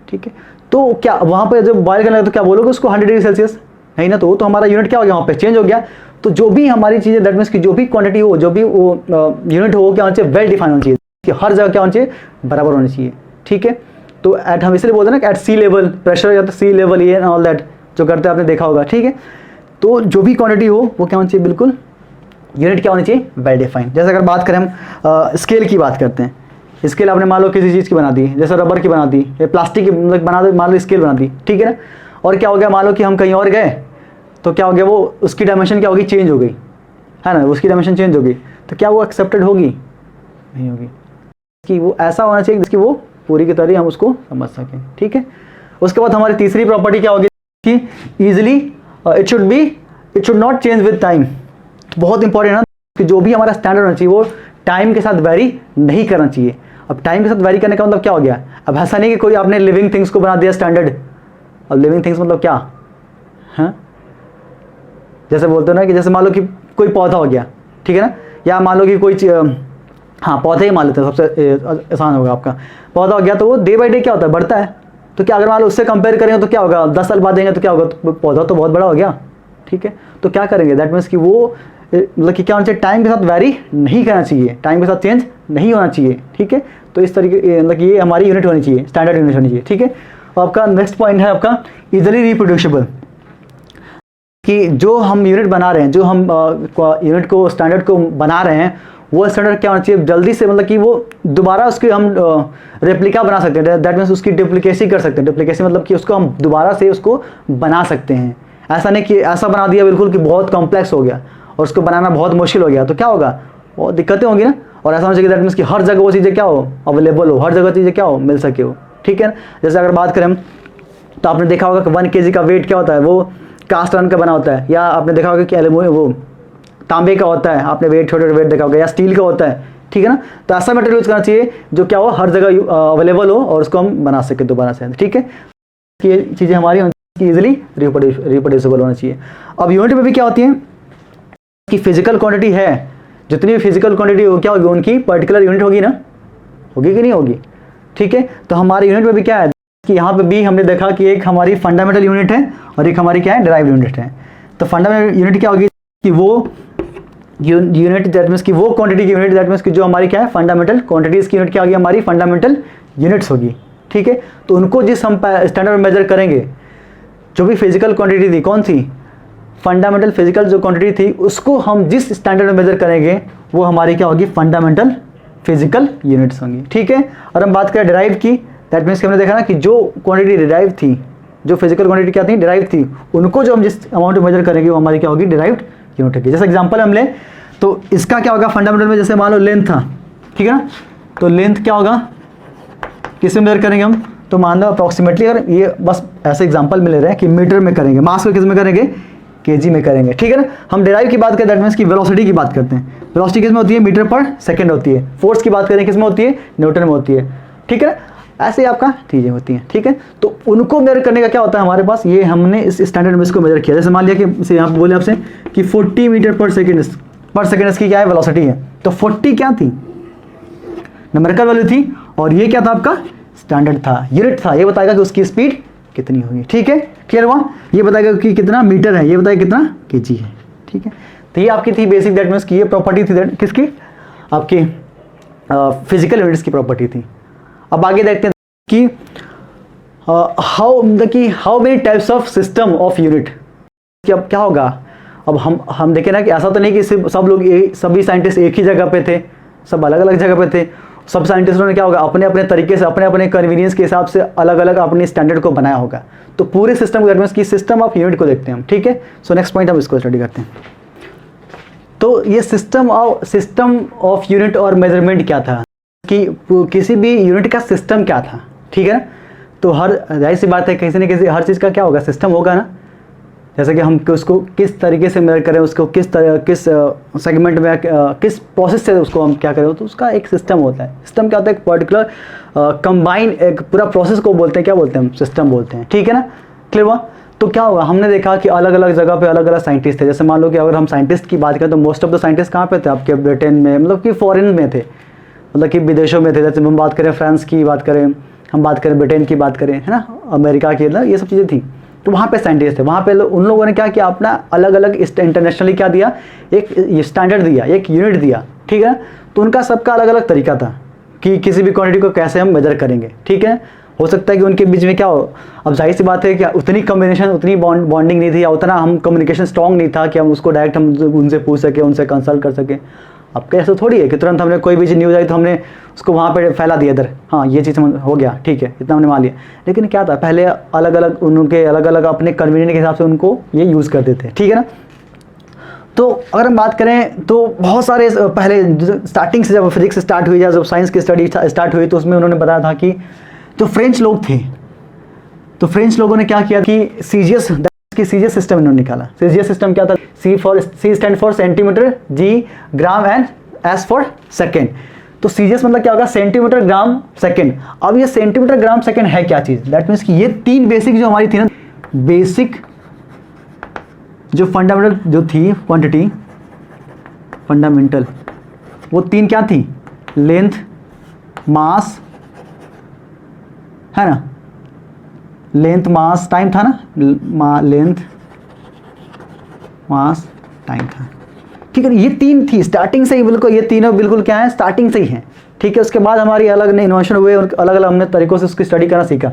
ठीक है। तो क्या वहाँ पे जब बॉयल करना है तो क्या बोलोगे उसको 100 डिग्री सेल्सियस, नहीं ना, तो हमारा यूनिट क्या हो गया, वहाँ पे चेंज हो गया। तो जो भी हमारी चीज़ें, दैट मीन्स कि जो भी क्वांटिटी हो, जो भी वो यूनिट हो, क्या होना चाहिए, वेल डिफाइन होना चाहिए, कि हर जगह क्या होना चाहिए, बराबर होना चाहिए, ठीक है। तो एट हम इसलिए बोलते हैं ना कि एट सी लेवल प्रेशर या तो सी लेवल, ये ऑल दैट जो करते हैं आपने देखा होगा, ठीक है। तो जो भी क्वांटिटी हो वो क्या होना चाहिए, बिल्कुल यूनिट क्या होनी चाहिए, वेल डिफाइंड। जैसे अगर बात करें हम स्केल की बात करते हैं, स्केल आपने मान लो किसी चीज़ की बना दी, जैसे रबर की बना दी, या प्लास्टिक की मतलब बना दो, मान लो स्केल बना दी, ठीक है ना। और क्या हो गया, मान लो कि हम कहीं और गए तो क्या हो गया, वो उसकी डायमेंशन क्या होगी, चेंज हो गई, है ना, उसकी डायमेंशन चेंज होगी, तो क्या वो एक्सेप्टेड होगी, नहीं होगी। कि वो ऐसा होना चाहिए जिसकी वो पूरी की तरह हम उसको समझ सकें, ठीक है। उसके बाद हमारी तीसरी प्रॉपर्टी क्या होगी, कि easily it should not change with time. बहुत इंपॉर्टेंट है ना, कि जो भी हमारा स्टैंडर्ड होना चाहिए वो टाइम के साथ वेरी नहीं करना चाहिए। अब टाइम के साथ वेरी करने का मतलब क्या हो गया, अब ऐसा नहीं कि कोई आपने लिविंग थिंग्स को बना दिया स्टैंडर्ड। अब लिविंग थिंग्स मतलब क्या है, जैसे बोलते हो ना कि जैसे मान लो कि कोई पौधा हो गया, ठीक है ना, या मान लो कि कोई हाँ पौधे ही मान लेते हैं, सबसे आसान होगा आपका, पौधा हो गया तो वो डे बाई डे क्या होता है, बढ़ता है। तो क्या अगर मान लो उससे कंपेयर करेंगे तो क्या होगा, 10 साल बाद देंगे तो क्या होगा, तो पौधा तो बहुत बड़ा हो गया, ठीक है। तो क्या करेंगे, दैट मीन्स कि वो मतलब कि क्या होना चाहिए, टाइम के साथ वेरी नहीं करना चाहिए, टाइम के साथ चेंज नहीं होना चाहिए, ठीक है। तो इस तरीके मतलब कि ये हमारी यूनिट होनी चाहिए, स्टैंडर्ड यूनिट होनी चाहिए, ठीक है। और आपका नेक्स्ट पॉइंट है आपका इजीली रिप्रोड्यूसिबल, कि जो हम यूनिट बना रहे हैं, जो हम यूनिट को स्टैंडर्ड को बना रहे हैं, वो स्टैंडर्ड क्या होना चाहिए, जल्दी से मतलब कि वो दोबारा उसकी हम रेप्लिका बना सकते हैं, दैट मीन्स उसकी डुप्लीकेसी कर सकते हैं। डुप्लीकेसी मतलब कि उसको हम दोबारा से उसको बना सकते हैं। ऐसा नहीं कि ऐसा बना दिया बिल्कुल कि बहुत कॉम्प्लेक्स हो गया और उसको बनाना बहुत मुश्किल हो गया, तो क्या होगा, बहुत दिक्कतें होंगी ना। और ऐसा होना चाहिए दैट मीन्स कि हर जगह वो चीज़ें क्या हो, अवेलेबल हो, हर जगह चीज़ें क्या हो, मिल सके हो, ठीक है ना। जैसे अगर बात करें हम, तो आपने देखा होगा कि 1 kg का वेट क्या होता है, वो कास्ट आयरन का बना होता है, या आपने देखा होगा कि एल्यूमिनियम वो तांबे का होता है, आपने वेट छोटे वेट देखा होगा, या स्टील का होता है, ठीक है ना। तो ऐसा मटेरियल यूज़ करना चाहिए जो क्या हो, हर जगह अवेलेबल हो और उसको हम बना सकें दोबारा से, ठीक है। ये चीज़ें हमारी ईजिली रिप्रोड्यूसिबल होना चाहिए। अब यूनिट में भी क्या होती है कि फिजिकल क्वांटिटी है, जितनी भी फिजिकल क्वांटिटी हो क्या होगी, उनकी पर्टिकुलर यूनिट होगी ना, होगी कि नहीं होगी, ठीक है। तो हमारे यूनिट में भी क्या है कि यहाँ पे भी हमने देखा कि एक हमारी फंडामेंटल यूनिट है और एक हमारी क्या है, डिराइव्ड यूनिट है। तो फंडामेंटल यूनिट क्या होगी कि वो यूनिट दैट मीन्स कि वो क्वांटिटी की यूनिट दैट मीन्स कि जो हमारी क्या है फंडामेंटल क्वांटिटीज की यूनिट क्या होगी हमारी फंडामेंटल यूनिट्स होगी, ठीक है। तो उनको जिस हम स्टैंडर्ड में मेजर करेंगे, जो भी फिजिकल क्वांटिटी थी कौन सी फंडामेंटल फिजिकल जो क्वांटिटी थी उसको हम जिस स्टैंडर्ड में मेजर करेंगे वो हमारी क्या होगी फंडामेंटल फिजिकल यूनिट्स होंगी, ठीक है। और हम बात करें डिराइव की, दैट मीन्स कि हमने देखा ना कि जो क्वांटिटी डिराइव थी, जो फिजिकल क्वांटिटी क्या थी डिराइव थी, उनको जो हम जिस अमाउंट में मेजर करेंगे वो हमारी क्या होगी डिराइव्ड यूनिट होगी। जैसे एग्जांपल हम लें तो इसका क्या होगा फंडामेंटल में, जैसे मान लो लेंथ था, ठीक है ना, तो लेंथ क्या होगा किस में मेजर करेंगे हम, तो मान लो अप्रॉक्सीमेटली, अगर ये बस ऐसे एग्जांपल में ले रहे हैं कि मीटर में करेंगे, मास को किस में करेंगे केजी में करेंगे, ठीक है ना। हम डिराइव की बात करें दैट मीन्स की वेलोसिटी की बात करते हैं, वेलोसिटी किस में होती है मीटर पर सेकंड होती है। फोर्स की बात करें किस में होती है न्यूटन में होती है, ठीक है ना। ऐसे आपका चीज़ें होती हैं, ठीक है। तो उनको मेजर करने का क्या होता है हमारे पास, ये हमने इस स्टैंडर्ड में इसको मेजर किया। जैसे मान लिया कि यहाँ बोले आपसे कि 40 मीटर पर सेकेंड इसकी क्या है वेलोसिटी है, तो 40 क्या थी न्यूमेरिकल वैल्यू थी और ये क्या था आपका स्टैंडर्ड था, यूनिट था, ये बताएगा कि उसकी स्पीड कितनी होगी, ठीक है। क्लियर हुआ, ये बताएगा कि कितना मीटर है, ये बताएगा कितना केजी है, ठीक है। तो ये आपकी थी बेसिक दैट मीन्स की ये प्रॉपर्टी थी किसकी आपकी फिजिकल यूनिट्स की प्रॉपर्टी थी। अब आगे देखते हैं कि how many types of system of unit, कि अब क्या होगा। अब हम देखें ना कि ऐसा तो नहीं कि सब लोग सभी साइंटिस्ट एक ही जगह पे थे, सब अलग अलग जगह पे थे। सब साइंटिस्टों ने क्या होगा अपने अपने तरीके से अपने अपने कन्वीनियंस के हिसाब से अलग अलग अपने स्टैंडर्ड को बनाया होगा। तो पूरे सिस्टम की सिस्टम ऑफ यूनिट को देखते हैं हम, ठीक है। सो नेक्स्ट पॉइंट हम इसको स्टडी करते हैं। तो ये सिस्टम ऑफ यूनिट और मेजरमेंट क्या था, कि किसी भी यूनिट का सिस्टम क्या था, ठीक है ना। तो हर जाहिर सी बात है किसी न किसी हर चीज़ का क्या होगा सिस्टम होगा ना। जैसे कि हम उसको किस तरीके से मेजर करें, उसको किस सेगमेंट में किस प्रोसेस से उसको हम क्या करें, तो उसका एक सिस्टम होता है। सिस्टम क्या होता है एक पर्टिकुलर कंबाइन एक पूरा प्रोसेस को बोलते हैं, क्या बोलते हैं हम सिस्टम बोलते हैं, ठीक है ना। क्लियर हुआ। तो क्या होगा हमने देखा कि अलग अलग जगह पे अलग अलग साइंटिस्ट थे। जैसे मान लो कि अगर हम साइंटिस्ट की बात करें तो मोस्ट ऑफ द साइंटिस्ट कहाँ पे थे आपके ब्रिटेन में, मतलब कि फॉरेन में थे, मतलब कि विदेशों में थे। जैसे हम बात करें फ्रांस की बात करें, हम बात करें ब्रिटेन की बात करें, है ना, अमेरिका की, मतलब ये सब चीज़ें थी। तो वहाँ पे साइंटिस्ट थे, वहाँ पे उन लोगों ने क्या किया अपना अलग अलग इंटरनेशनली क्या दिया एक स्टैंडर्ड दिया, एक यूनिट दिया, ठीक है। तो उनका सबका अलग अलग तरीका था कि किसी भी क्वांटिटी को कैसे हम मेजर करेंगे, ठीक है। हो सकता है कि उनके बीच में क्या हो, अब जाहिर सी बात है कि उतनी कम्बिनेशन उतनी बॉन्डिंग नहीं थी या उतना हम कम्युनिकेशन स्ट्रॉन्ग नहीं था कि हम उसको डायरेक्ट हम उनसे पूछ सके, उनसे कंसल्ट कर सके। अब कैसे थोड़ी है कि तुरंत हमने कोई भी चीज़ न्यूज़ आई तो हमने उसको वहाँ पे फैला दिया इधर, हाँ ये चीज़ हो गया, ठीक है, इतना हमने मान लिया। लेकिन क्या था पहले अलग अलग उनके अलग अलग अपने कन्वीनियंट के हिसाब से उनको ये यूज़ करते थे, ठीक है ना। तो अगर हम बात करें तो बहुत सारे पहले स्टार्टिंग से जब फिजिक्स स्टार्ट हुई या जब साइंस की स्टडी स्टार्ट हुई तो उसमें उन्होंने बताया था कि जो फ्रेंच लोग थे, तो फ्रेंच लोगों ने क्या किया कि सीजीएस सिस्टम इन्होंने निकाला। सीजीएस सिस्टम क्या था, C stand for centimetre, G gram and S for second. तो सीजीएस मतलब क्या होगा सेंटीमीटर ग्राम सेकेंड। अब ये सेंटीमीटर ग्राम सेकेंड है क्या चीज़, दैट मीन्स कि ये तीन बेसिक जो हमारी थी ना, बेसिक जो फंडामेंटल जो थी क्वांटिटी फंडामेंटल, वो तीन क्या थी, लेंथ, मास, है ना, लेंथ मास टाइम था ना, लेंथ मास टाइम था, ठीक है। ये तीन थी स्टार्टिंग से ही, बिल्कुल ये तीनों बिल्कुल क्या है स्टार्टिंग से ही हैं, ठीक है। उसके बाद हमारी अलग नए इन्वेंशन हुए और अलग अलग हमने तरीकों से उसकी स्टडी करना सीखा।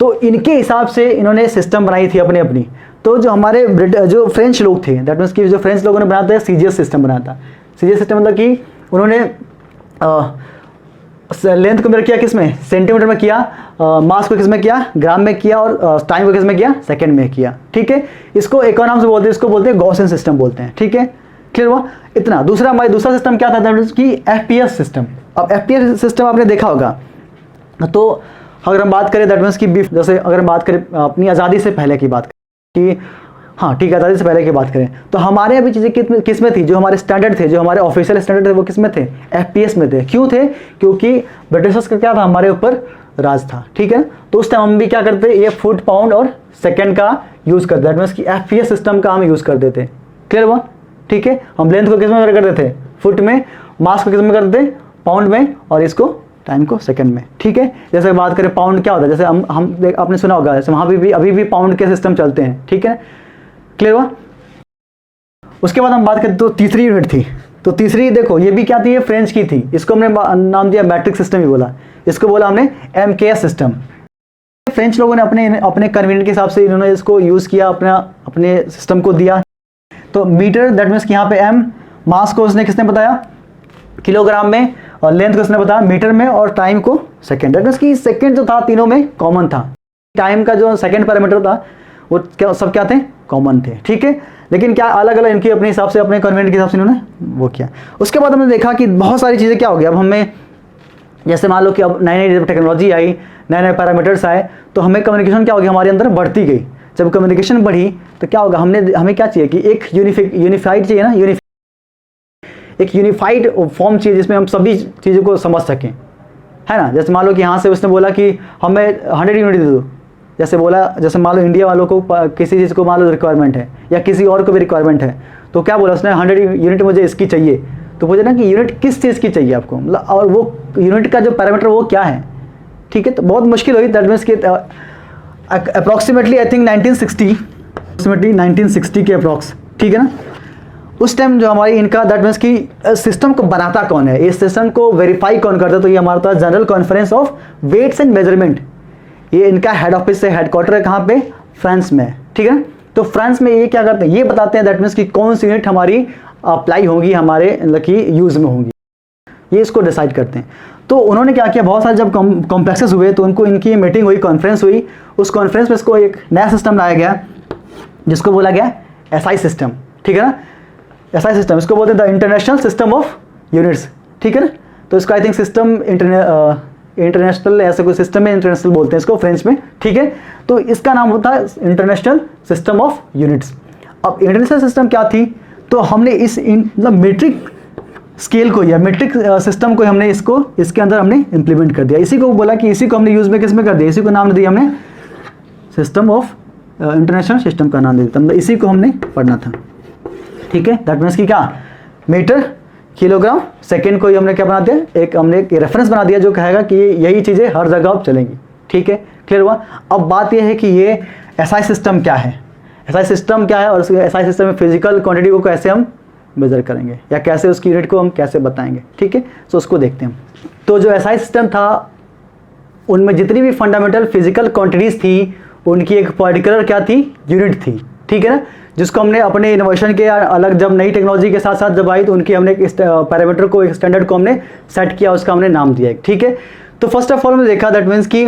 तो इनके हिसाब से इन्होंने सिस्टम बनाई थी अपनी अपनी। तो जो हमारे जो फ्रेंच लोग थे, दैट मीन्स कि जो फ्रेंच लोगों ने बनाया था सीजीएस सिस्टम बनाया था। सीजीएस सिस्टम मतलब कि उन्होंने लेंथ को मेजर किया किस में, सेंटीमीटर में किया, मास को किस में किया, ग्राम में किया, और टाइम को किस में किया, सेकंड में किया, ठीक है। इसको एक और नाम से बोलते हैं, इसको बोलते हैं गॉसियन सिस्टम बोलते हैं, ठीक है। क्लियर हुआ इतना। दूसरा हमारा दूसरा सिस्टम क्या था, दैट मीन्स कि एफपीएस सिस्टम। अब एफपीएस सिस्टम आपने देखा होगा। तो अगर हम बात करें दैट मीन्स कि जैसे अगर हम बात करें अपनी आज़ादी से पहले की बात करें कि हाँ ठीक है, आज़ादी से पहले की बात करें तो हमारे अभी चीज़ें किस में थी, जो हमारे स्टैंडर्ड थे, जो हमारे ऑफिशियल स्टैंडर्ड थे वो किस में थे, एफपीएस में थे। क्यों थे, क्योंकि ब्रिटिशर्स का क्या था हमारे ऊपर राज था, ठीक है। तो उस टाइम हम भी क्या करते, ये फुट, पाउंड और सेकंड का यूज़ करते, दैट मीन्स कि एफपीएस सिस्टम का हम यूज़ करते थे। क्लियर हुआ, ठीक है। हम लेंथ को किस में करते थे, फुट में, मास को किस में करते थे, पाउंड में, और इसको टाइम को सेकंड में, ठीक है। जैसे बात करें पाउंड क्या होता है, जैसे हम आपने सुना होगा जैसे वहाँ भी अभी भी पाउंड के सिस्टम चलते हैं, ठीक है। क्लियर हुआ। उसके बाद हम बात करें तो तीसरी यूनिट थी, तो तीसरी देखो ये भी क्या थी, ये फ्रेंच की थी, इसको हमने नाम दिया मैट्रिक सिस्टम ही बोला, इसको बोला हमने MKS सिस्टम। फ्रेंच लोगों ने अपने अपने कन्वीनियंट के हिसाब से इन्होंने इसको यूज़ किया, अपने सिस्टम को दिया। तो मीटर दैट मीन्स कि यहाँ पे M, मास को उसने किसने बताया किलोग्राम में, और लेंथ को उसने बताया मीटर में, और टाइम को सेकेंड। दैट मीन्स कि सेकेंड जो था तीनों में कॉमन था, टाइम का जो सेकेंड पैरामीटर था वो क्या सब क्या थे, कॉमन थे, ठीक है। लेकिन क्या अलग अलग इनके अपने हिसाब से अपने कन्वीनियंट के हिसाब से इन्होंने वो किया। उसके बाद हमने देखा कि बहुत सारी चीज़ें क्या हो गया, अब हमें जैसे मान लो कि अब नई नई टेक्नोलॉजी आई, नए नए पैरामीटर्स आए, तो हमें कम्युनिकेशन क्या हो गया हमारे अंदर बढ़ती गई। जब कम्युनिकेशन बढ़ी तो क्या होगा, हमें क्या चाहिए कि एक यूनिफाइड चाहिए ना, एक यूनिफाइड फॉर्म चाहिए जिसमें हम सभी चीज़ों को समझ सकें, है ना। जैसे मान लो कि यहाँ से उसने बोला कि हमें 100 यूनिट दे दो, जैसे बोला, जैसे मान लो इंडिया वालों को किसी चीज़ को मान लो रिक्वायरमेंट है या किसी और को भी रिक्वायरमेंट है, तो क्या बोला उसने 100 यूनिट मुझे इसकी चाहिए, तो पूछे ना कि यूनिट किस चीज़ की चाहिए आपको, मतलब और वो यूनिट का जो पैरामीटर वो क्या है, ठीक है। तो बहुत मुश्किल हुई, दैट मीन्स कि अप्रॉक्सीमेटली आई थिंक 1960 के अप्रॉक्स, ठीक है ना। उस टाइम जो हमारी इनका दैट मीन्स कि सिस्टम को बनाता कौन है, इस सिस्टम को वेरीफाई कौन करता है, तो ये हमारा था general conference of weights and measurement. ये इनका हेड ऑफिस है, हेडक्वार्टर है कहाँ पे, फ्रांस में, ठीक है ना। तो फ्रांस में ये क्या करते हैं, ये बताते हैं दैट मीन्स कि कौन सी यूनिट हमारी अप्लाई होगी, हमारे मतलब कि यूज़ में होंगी, ये इसको डिसाइड करते हैं। तो उन्होंने क्या किया, बहुत सारे जब कॉम्प्लेक्सेस हुए तो उनको इनकी मीटिंग हुई, कॉन्फ्रेंस हुई, उस कॉन्फ्रेंस में इसको एक नया सिस्टम लाया गया जिसको बोला गया SI सिस्टम, ठीक है ना। SI सिस्टम इसको बोलते हैं the international system of units, ठीक है ना। तो इसको आई थिंक सिस्टम इंटरनेशनल ऐसा कोई सिस्टम है, इंटरनेशनल बोलते हैं इसको फ्रेंच में, ठीक है। तो इसका नाम होता है इंटरनेशनल सिस्टम ऑफ यूनिट्स। अब इंटरनेशनल सिस्टम क्या थी, तो हमने इस मतलब मीट्रिक स्केल को या मीट्रिक सिस्टम को हमने इसके अंदर हमने इम्प्लीमेंट कर दिया। इसी को बोला कि इसी को हमने यूज़ में किस में कर दिया, इसी को नाम दिया हमने सिस्टम ऑफ इंटरनेशनल सिस्टम का नाम दे दिया, मतलब इसी को हमने पढ़ना था, ठीक है। दैट मीन्स कि क्या, मीटर, किलोग्राम, सेकेंड को ही हमने क्या बना दिया, हमने एक रेफरेंस बना दिया जो कहेगा कि यही चीज़ें हर जगह अब चलेंगी, ठीक है। क्लियर हुआ। अब बात यह है कि ये SI सिस्टम क्या है, SI सिस्टम क्या है, और SI सिस्टम में फिजिकल क्वांटिटी को कैसे हम मेजर करेंगे या कैसे उसकी यूनिट को हम कैसे बताएंगे, ठीक है। तो उसको देखते हैं। तो जो SI सिस्टम था उनमें जितनी भी फंडामेंटल फिजिकल क्वांटिटीज़ थी उनकी एक पर्टिकुलर क्या थी, यूनिट थी, ठीक है ना, जिसको हमने अपने इनोवेशन के अलग जब नई टेक्नोलॉजी के साथ साथ जब आई तो उनकी हमने एक पैरामीटर को, एक स्टैंडर्ड को हमने सेट किया, उसका हमने नाम दिया, ठीक है। तो फर्स्ट ऑफ ऑल हमने देखा दैट मीन्स कि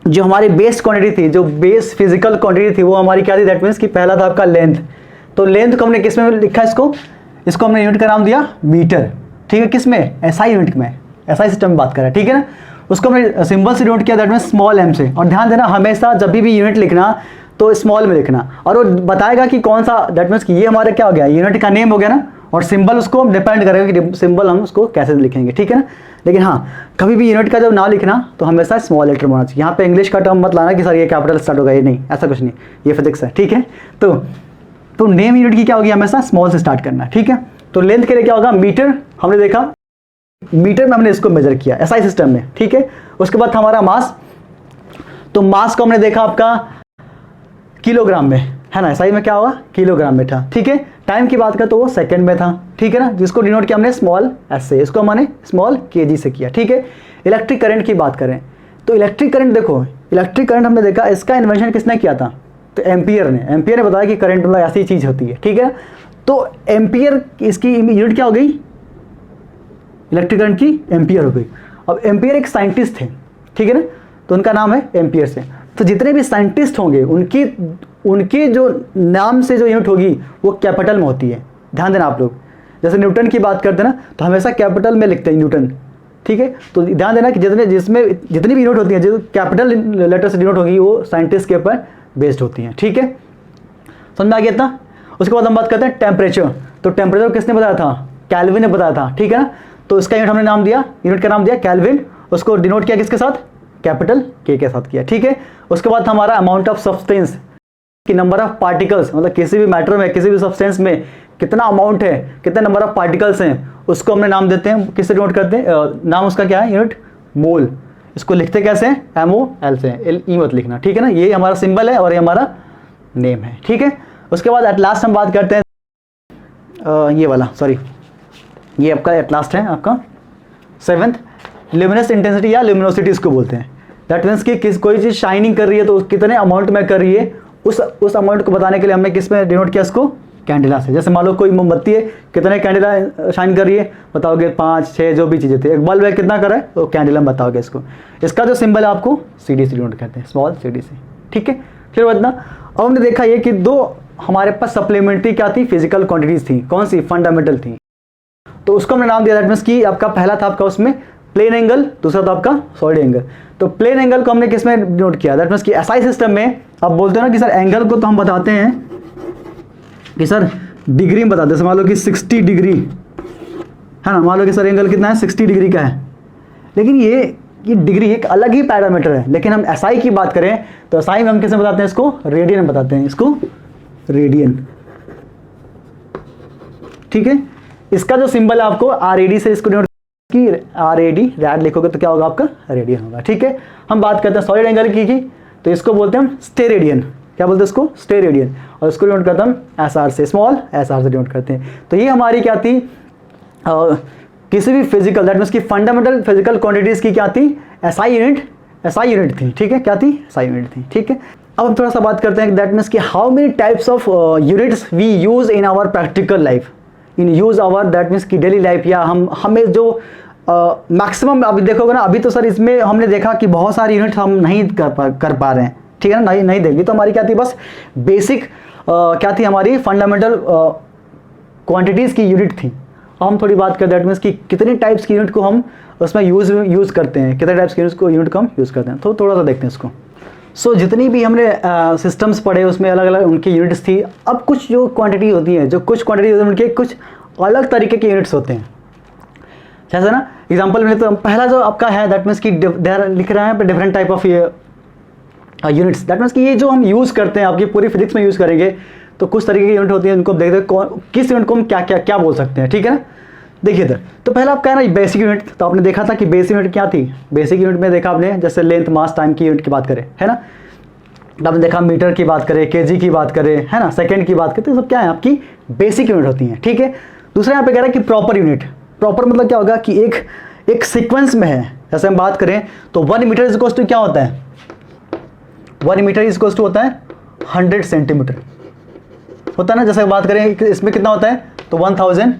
जो हमारी बेस क्वांटिटी थी, जो बेस फिजिकल क्वांटिटी थी वो हमारी क्या थी, दैट मीन्स कि पहला था आपका लेंथ। तो लेंथ को हमने किस में लिखा, इसको हमने यूनिट का नाम दिया मीटर, ठीक है। किस में, SI यूनिट में, SI सिस्टम में बात कर रहा है, ठीक है ना। उसको हमने सिंबल से डिनोट किया दैट मीन्स स्मॉल m से। और ध्यान देना हमेशा जब भी यूनिट लिखना तो स्मॉल में लिखना, और वो बताएगा कि कौन सा, दैट मीन्स कि ये हमारा क्या हो गया, यूनिट का नेम हो गया ना, और सिंबल उसको हम डिपेंड करेगा कि सिंबल हम उसको कैसे लिखेंगे, ठीक है ना। लेकिन हाँ, कभी भी यूनिट का जब ना लिखना तो हमेशा स्मॉल लेटर होना चाहिए। यहाँ पे इंग्लिश का टर्म मत लाना कि सर ये कैपिटल स्टार्ट होगा, ये नहीं, ऐसा कुछ नहीं, ये फिजिक्स है, ठीक है। तो नेम यूनिट की क्या होगी, हमेशा स्मॉल से स्टार्ट करना, ठीक है। तो लेंथ के लिए क्या होगा, मीटर, हमने देखा मीटर में हमने इसको मेजर किया SI सिस्टम में, ठीक है। उसके बाद था हमारा मास, तो मास को हमने देखा आपका किलोग्राम में, है ना, SI में क्या होगा, किलोग्राम में था, ठीक है। टाइम की बात करें तो वो सेकंड में था, ठीक है ना, जिसको डिनोट किया हमने स्मॉल s से, इसको हमने स्मॉल kg से किया, ठीक है। इलेक्ट्रिक करंट की बात करें तो इलेक्ट्रिक करंट देखो, इलेक्ट्रिक करंट हमने देखा इसका इन्वेंशन किसने किया था, तो एम्पियर ने बताया कि करंट मतलब ऐसी चीज़ होती है, ठीक है। तो एम्पियर इसकी यूनिट क्या हो गई, इलेक्ट्रिक करंट की एम्पियर हो गई। अब एम्पियर एक साइंटिस्ट थे, ठीक है ना, तो उनका नाम है एम्पियर से। तो जितने भी साइंटिस्ट होंगे उनके जो नाम से जो यूनिट होगी वो कैपिटल में होती है। ध्यान देना आप लोग, जैसे न्यूटन की बात करते हैं ना तो हमेशा कैपिटल में लिखते हैं न्यूटन, ठीक है। तो ध्यान देना कि जितनी भी यूनिट होती हैं जो कैपिटल लेटर से डिनोट होगी वो साइंटिस्ट के ऊपर बेस्ड होती हैं, ठीक है। समझ में आ गया इतना। उसके बाद हम बात करते हैं टेम्परेचर। तो टेम्परेचर किसने बताया था, कैल्विन ने बताया था, ठीक है ना। तो इसका यूनिट हमने नाम दिया, यूनिट का नाम दिया कैल्विन, उसको डिनोट किया किसके साथ, कैपिटल K के साथ किया, ठीक है। उसके बाद हमारा अमाउंट ऑफ सब्सटेंस कि नंबर ऑफ पार्टिकल्स, मतलब किसी भी मैटर में, किसी भी सब्सटेंस में कितना अमाउंट है, कितने नंबर ऑफ पार्टिकल्स हैं, उसको हमने नाम देते हैं, किससे डिनोट करते हैं, नाम उसका क्या है, यूनिट मोल। इसको लिखते कैसे हैं, MOL से, LE मत लिखना, ठीक है ना। ये हमारा सिंबल है और ये हमारा नेम है, ठीक है। उसके बाद एट लास्ट हम बात करते हैं ये वाला, सॉरी ये आपका एट लास्ट है आपका 7th, ल्यूमिनस इंटेंसिटी या ल्यूमिनोसिटी इसको बोलते हैं। दैट मीन्स कि कोई चीज़ शाइनिंग कर रही है तो कितने अमाउंट में कर रही है, उस अमाउंट को बताने के लिए हमने किस में डिनोट किया इसको, कैंडिला से। जैसे मान लो कोई मोमबत्ती है, कितने कैंडिला शाइन कर रही है बताओगे, 5 6 जो भी चीज़ें थी। एक बल्ब है कितना कर रहा है तो कैंडिला में बताओगे इसको। इसका जो सिंबल है आपको CD से डिनोट करते हैं, स्मॉल CD से, ठीक है। फिर बतना अब हमने देखा ये कि दो हमारे पास सप्लीमेंट्री क्या थी, फिजिकल क्वांटिटीज थी, कौन सी, फंडामेंटल थी। तो उसको हमने नाम दिया, दैट मीन्स कि आपका पहला था आपका उसमें प्लेन एंगल, दूसरा था आपका सॉलिड एंगल। तो प्लेन एंगल को हमने किस में डिनोट किया, दैट मीन्स कि SI सिस्टम में आप बोलते हो ना कि सर एंगल को तो हम बताते हैं कि सर डिग्री में बताते हैं। मान लो कि 60 डिग्री है ना, मान लो कि सर एंगल कितना है, 60 डिग्री का है, लेकिन ये डिग्री एक अलग ही पैरामीटर है। लेकिन हम SI की बात करें तो SI में हम किस में बताते हैं इसको, रेडियन में बताते हैं इसको, रेडियन, ठीक है। इसका जो सिंबल है आपको RAD से इसको डिनोट की, RAD रैड लिखोगे तो क्या होगा आपका, रेडियन होगा, ठीक है। हम बात करते हैं सॉलिड एंगल की तो इसको बोलते हैं हम स्टेरेडियन, क्या बोलते हैं इसको, स्टेरेडियन, और इसको डिनोट करते हैं हम SR से, स्मॉल SR से डिनोट करते हैं। तो ये हमारी क्या थी, किसी भी फिजिकल दैट मीन्स की फंडामेंटल फिजिकल क्वांटिटीज की क्या थी, SI यूनिट थी, ठीक है, क्या थी, SI यूनिट थी, ठीक है। अब हम थोड़ा सा बात करते हैं दैट मीन्स कि how many types of units we use in our practical life, in use our that means की डेली लाइफ, या हमें जो मैक्सिमम अभी देखोगे ना, अभी तो सर इसमें हमने देखा कि बहुत सारी यूनिट हम नहीं कर पा रहे हैं, ठीक है ना, नहीं देंगे। तो हमारी क्या थी, बस बेसिक क्या थी हमारी, फंडामेंटल क्वांटिटीज़ की यूनिट थी। अब हम थोड़ी बात करें दैट मीन्स कि कितने टाइप्स की यूनिट को हम उसमें यूज़ करते हैं, कितने टाइप्स की यूनिट को हम यूज़ करते हैं, तो थोड़ा सा देखते हैं इसको। सो जितनी भी हमने सिस्टम्स पढ़े उसमें अलग अलग उनकी यूनिट्स थी। अब कुछ जो क्वांटिटी होती है, उनके कुछ अलग तरीके के यूनिट्स होते हैं। जैसे ना एग्जांपल में तो पहला जो आपका है दैट मीन्स कि लिख रहे हैं different type of units, that means कि ये जो हम यूज़ करते हैं आपकी पूरी फिजिक्स में यूज़ करेंगे तो कुछ तरीके की यूनिट होती है, उनको देखते हैं किस यूनिट को हम क्या बोल सकते हैं, ठीक है ना। देखिए इधर तो पहला आपका है ना बेसिक यूनिट, तो आपने देखा था कि बेसिक यूनिट क्या थी, बेसिक यूनिट में देखा आपने जैसे लेंथ मास टाइम की यूनिट की बात करें, है ना, तो आपने देखा मीटर की बात करें, केजी की बात करें, है ना, सेकंड की बात करें, तो सब क्या है आपकी बेसिक यूनिट होती हैं, ठीक है। दूसरा यहाँ पे कह रहा है कि प्रॉपर यूनिट, प्रॉपर मतलब क्या होगा कि एक सीक्वेंस में है। जैसे हम बात करें तो 1 मीटर इज इक्वल्स टू क्या होता है, 1 मीटर इज इक्वल्स टू होता है 100 सेंटीमीटर होता है ना। जैसे बात करें इसमें कितना होता है तो 1000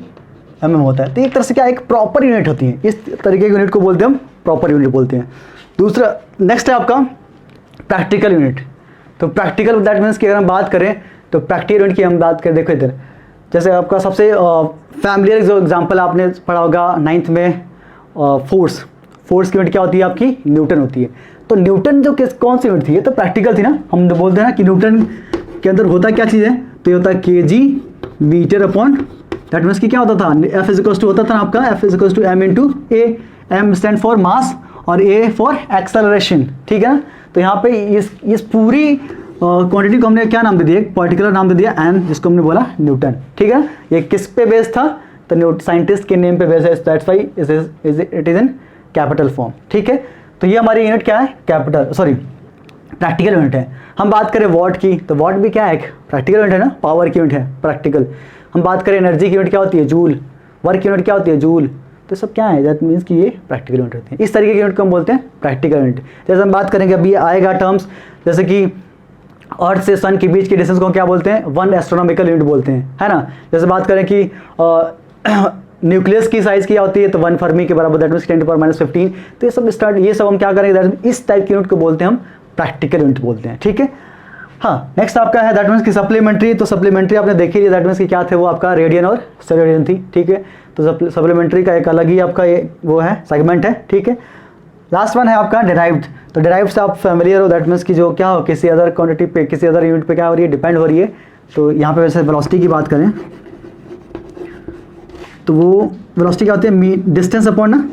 mm होता है। तो एक तरह से क्या एक प्रॉपर यूनिट होती है, इस तरीके की यूनिट को बोलते हैं हम प्रॉपर यूनिट बोलते हैं। दूसरा नेक्स्ट है आपका प्रैक्टिकल यूनिट। तो प्रैक्टिकल दैट मीन्स कि अगर हम बात करें तो प्रैक्टिकल यूनिट की हम बात करें, देखो इधर जैसे आपका सबसे फैमिलियर जो एग्जांपल आपने पढ़ा होगा 9th में, फोर्स की यूनिट क्या होती है आपकी, न्यूटन होती है। तो न्यूटन जो कौन सी यूनिट थी, ये तो प्रैक्टिकल थी ना। हम बोलते हैं ना कि न्यूटन के अंदर होता क्या चीज़ है, तो ये होता है kg metre upon, that means कि क्या होता था, F इज इक्वल्स टू होता था ना आपका F is equals to m into a, m stand for mass और a फॉर एक्सेलरेशन, ठीक है ना। तो यहाँ पे इस पूरी क्वांटिटी को हमने क्या नाम दे दिया, एक पर्टिकुलर नाम दे दिया n, जिसको हमने बोला न्यूटन, ठीक है। ये किस पे बेस था, तो साइंटिस्ट के नेम पे बेस है, that's why it is in capital form, ठीक है। तो ये हमारी यूनिट क्या है, प्रैक्टिकल यूनिट है। हम बात करें वॉट की, तो वॉट भी क्या है, एक प्रैक्टिकल यूनिट है ना, पावर की यूनिट है प्रैक्टिकल। हम बात करें एनर्जी की यूनिट क्या होती है, जूल, वर्क की यूनिट क्या होती है, जूल, तो सब क्या है, दैट मीन्स कि ये प्रैक्टिकल यूनिट होती है। इस तरीके की यूनिट को हम बोलते हैं प्रैक्टिकल यूनिट। जैसे हम बात करेंगे अभी आएगा टर्म्स, जैसे कि अर्थ से सन के बीच की डिस्टेंस को क्या बोलते हैं, 1 एस्ट्रोनॉमिकल यूनिट बोलते हैं, है ना। जैसे बात करें कि न्यूक्लियस की साइज क्या होती है, तो 1 फर्मी के बराबर, दैट मीन्स 10⁻⁻15। तो ये सब हम क्या करेंगे, इस टाइप की यूनिट को बोलते हैं हम प्रैक्टिकल यूनिट बोलते हैं, ठीक है। हाँ, नेक्स्ट आपका है दैट मीन्स की सप्लीमेंट्री। तो सप्लीमेंट्री आपने देखी थी, दैट मीन्स की क्या थे वो आपका रेडियन और स्टेरेडियन थी, ठीक है। तो सप्लीमेंट्री का एक अलग ही आपका ये वो है सेगमेंट है, ठीक है। लास्ट वन है आपका डेराइव्ड। तो डेराइव्ड से आप फेमिलियर हो, दैट मीन्स की जो क्या हो, किसी अदर क्वांटिटी पे, किसी अदर यूनिट पे क्या हो रही है, डिपेंड हो रही है। तो यहाँ पे वैसे वेलोसिटी की बात करें तो वो वेलोसिटी क्या होती है, डिस्टेंस अपॉन ना,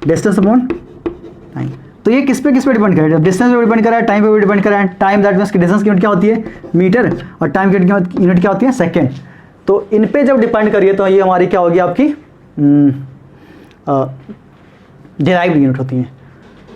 डिस्टेंस अपॉन टाइम। तो ये किस पे डिपेंड कर रहा है, डिस्टेंस पे डिपेंड कर रहा है, टाइम पे भी डिपेंड कर रहा है। टाइम दैट मीन्स की डिस्टेंस की यूनिट क्या होती है, मीटर, और टाइम की यूनिट क्या होती है, सेकेंड। तो इन पे जब डिपेंड करिए तो ये हमारी क्या होगी आपकी डेराइव्ड यूनिट होती है।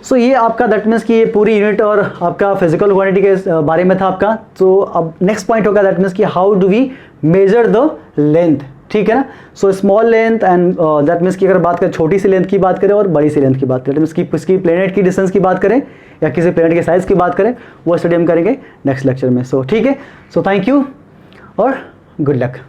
सो ये आपका दैट मीन्स कि ये पूरी यूनिट और आपका फिजिकल क्वांटिटी के बारे में था आपका। तो अब नेक्स्ट पॉइंट होगा दैट मीन्स कि how do we measure the length, ठीक है ना। So small length and that means कि अगर बात करें छोटी सी लेंथ की बात करें और बड़ी सी लेंथ की बात करें, मीन्स कि इसकी प्लेनेट की डिस्टेंस की बात करें या किसी प्लेनेट के साइज़ की बात करें, वो स्टडी हम करेंगे नेक्स्ट लेक्चर में। सो ठीक है, सो थैंक यू और गुड लक।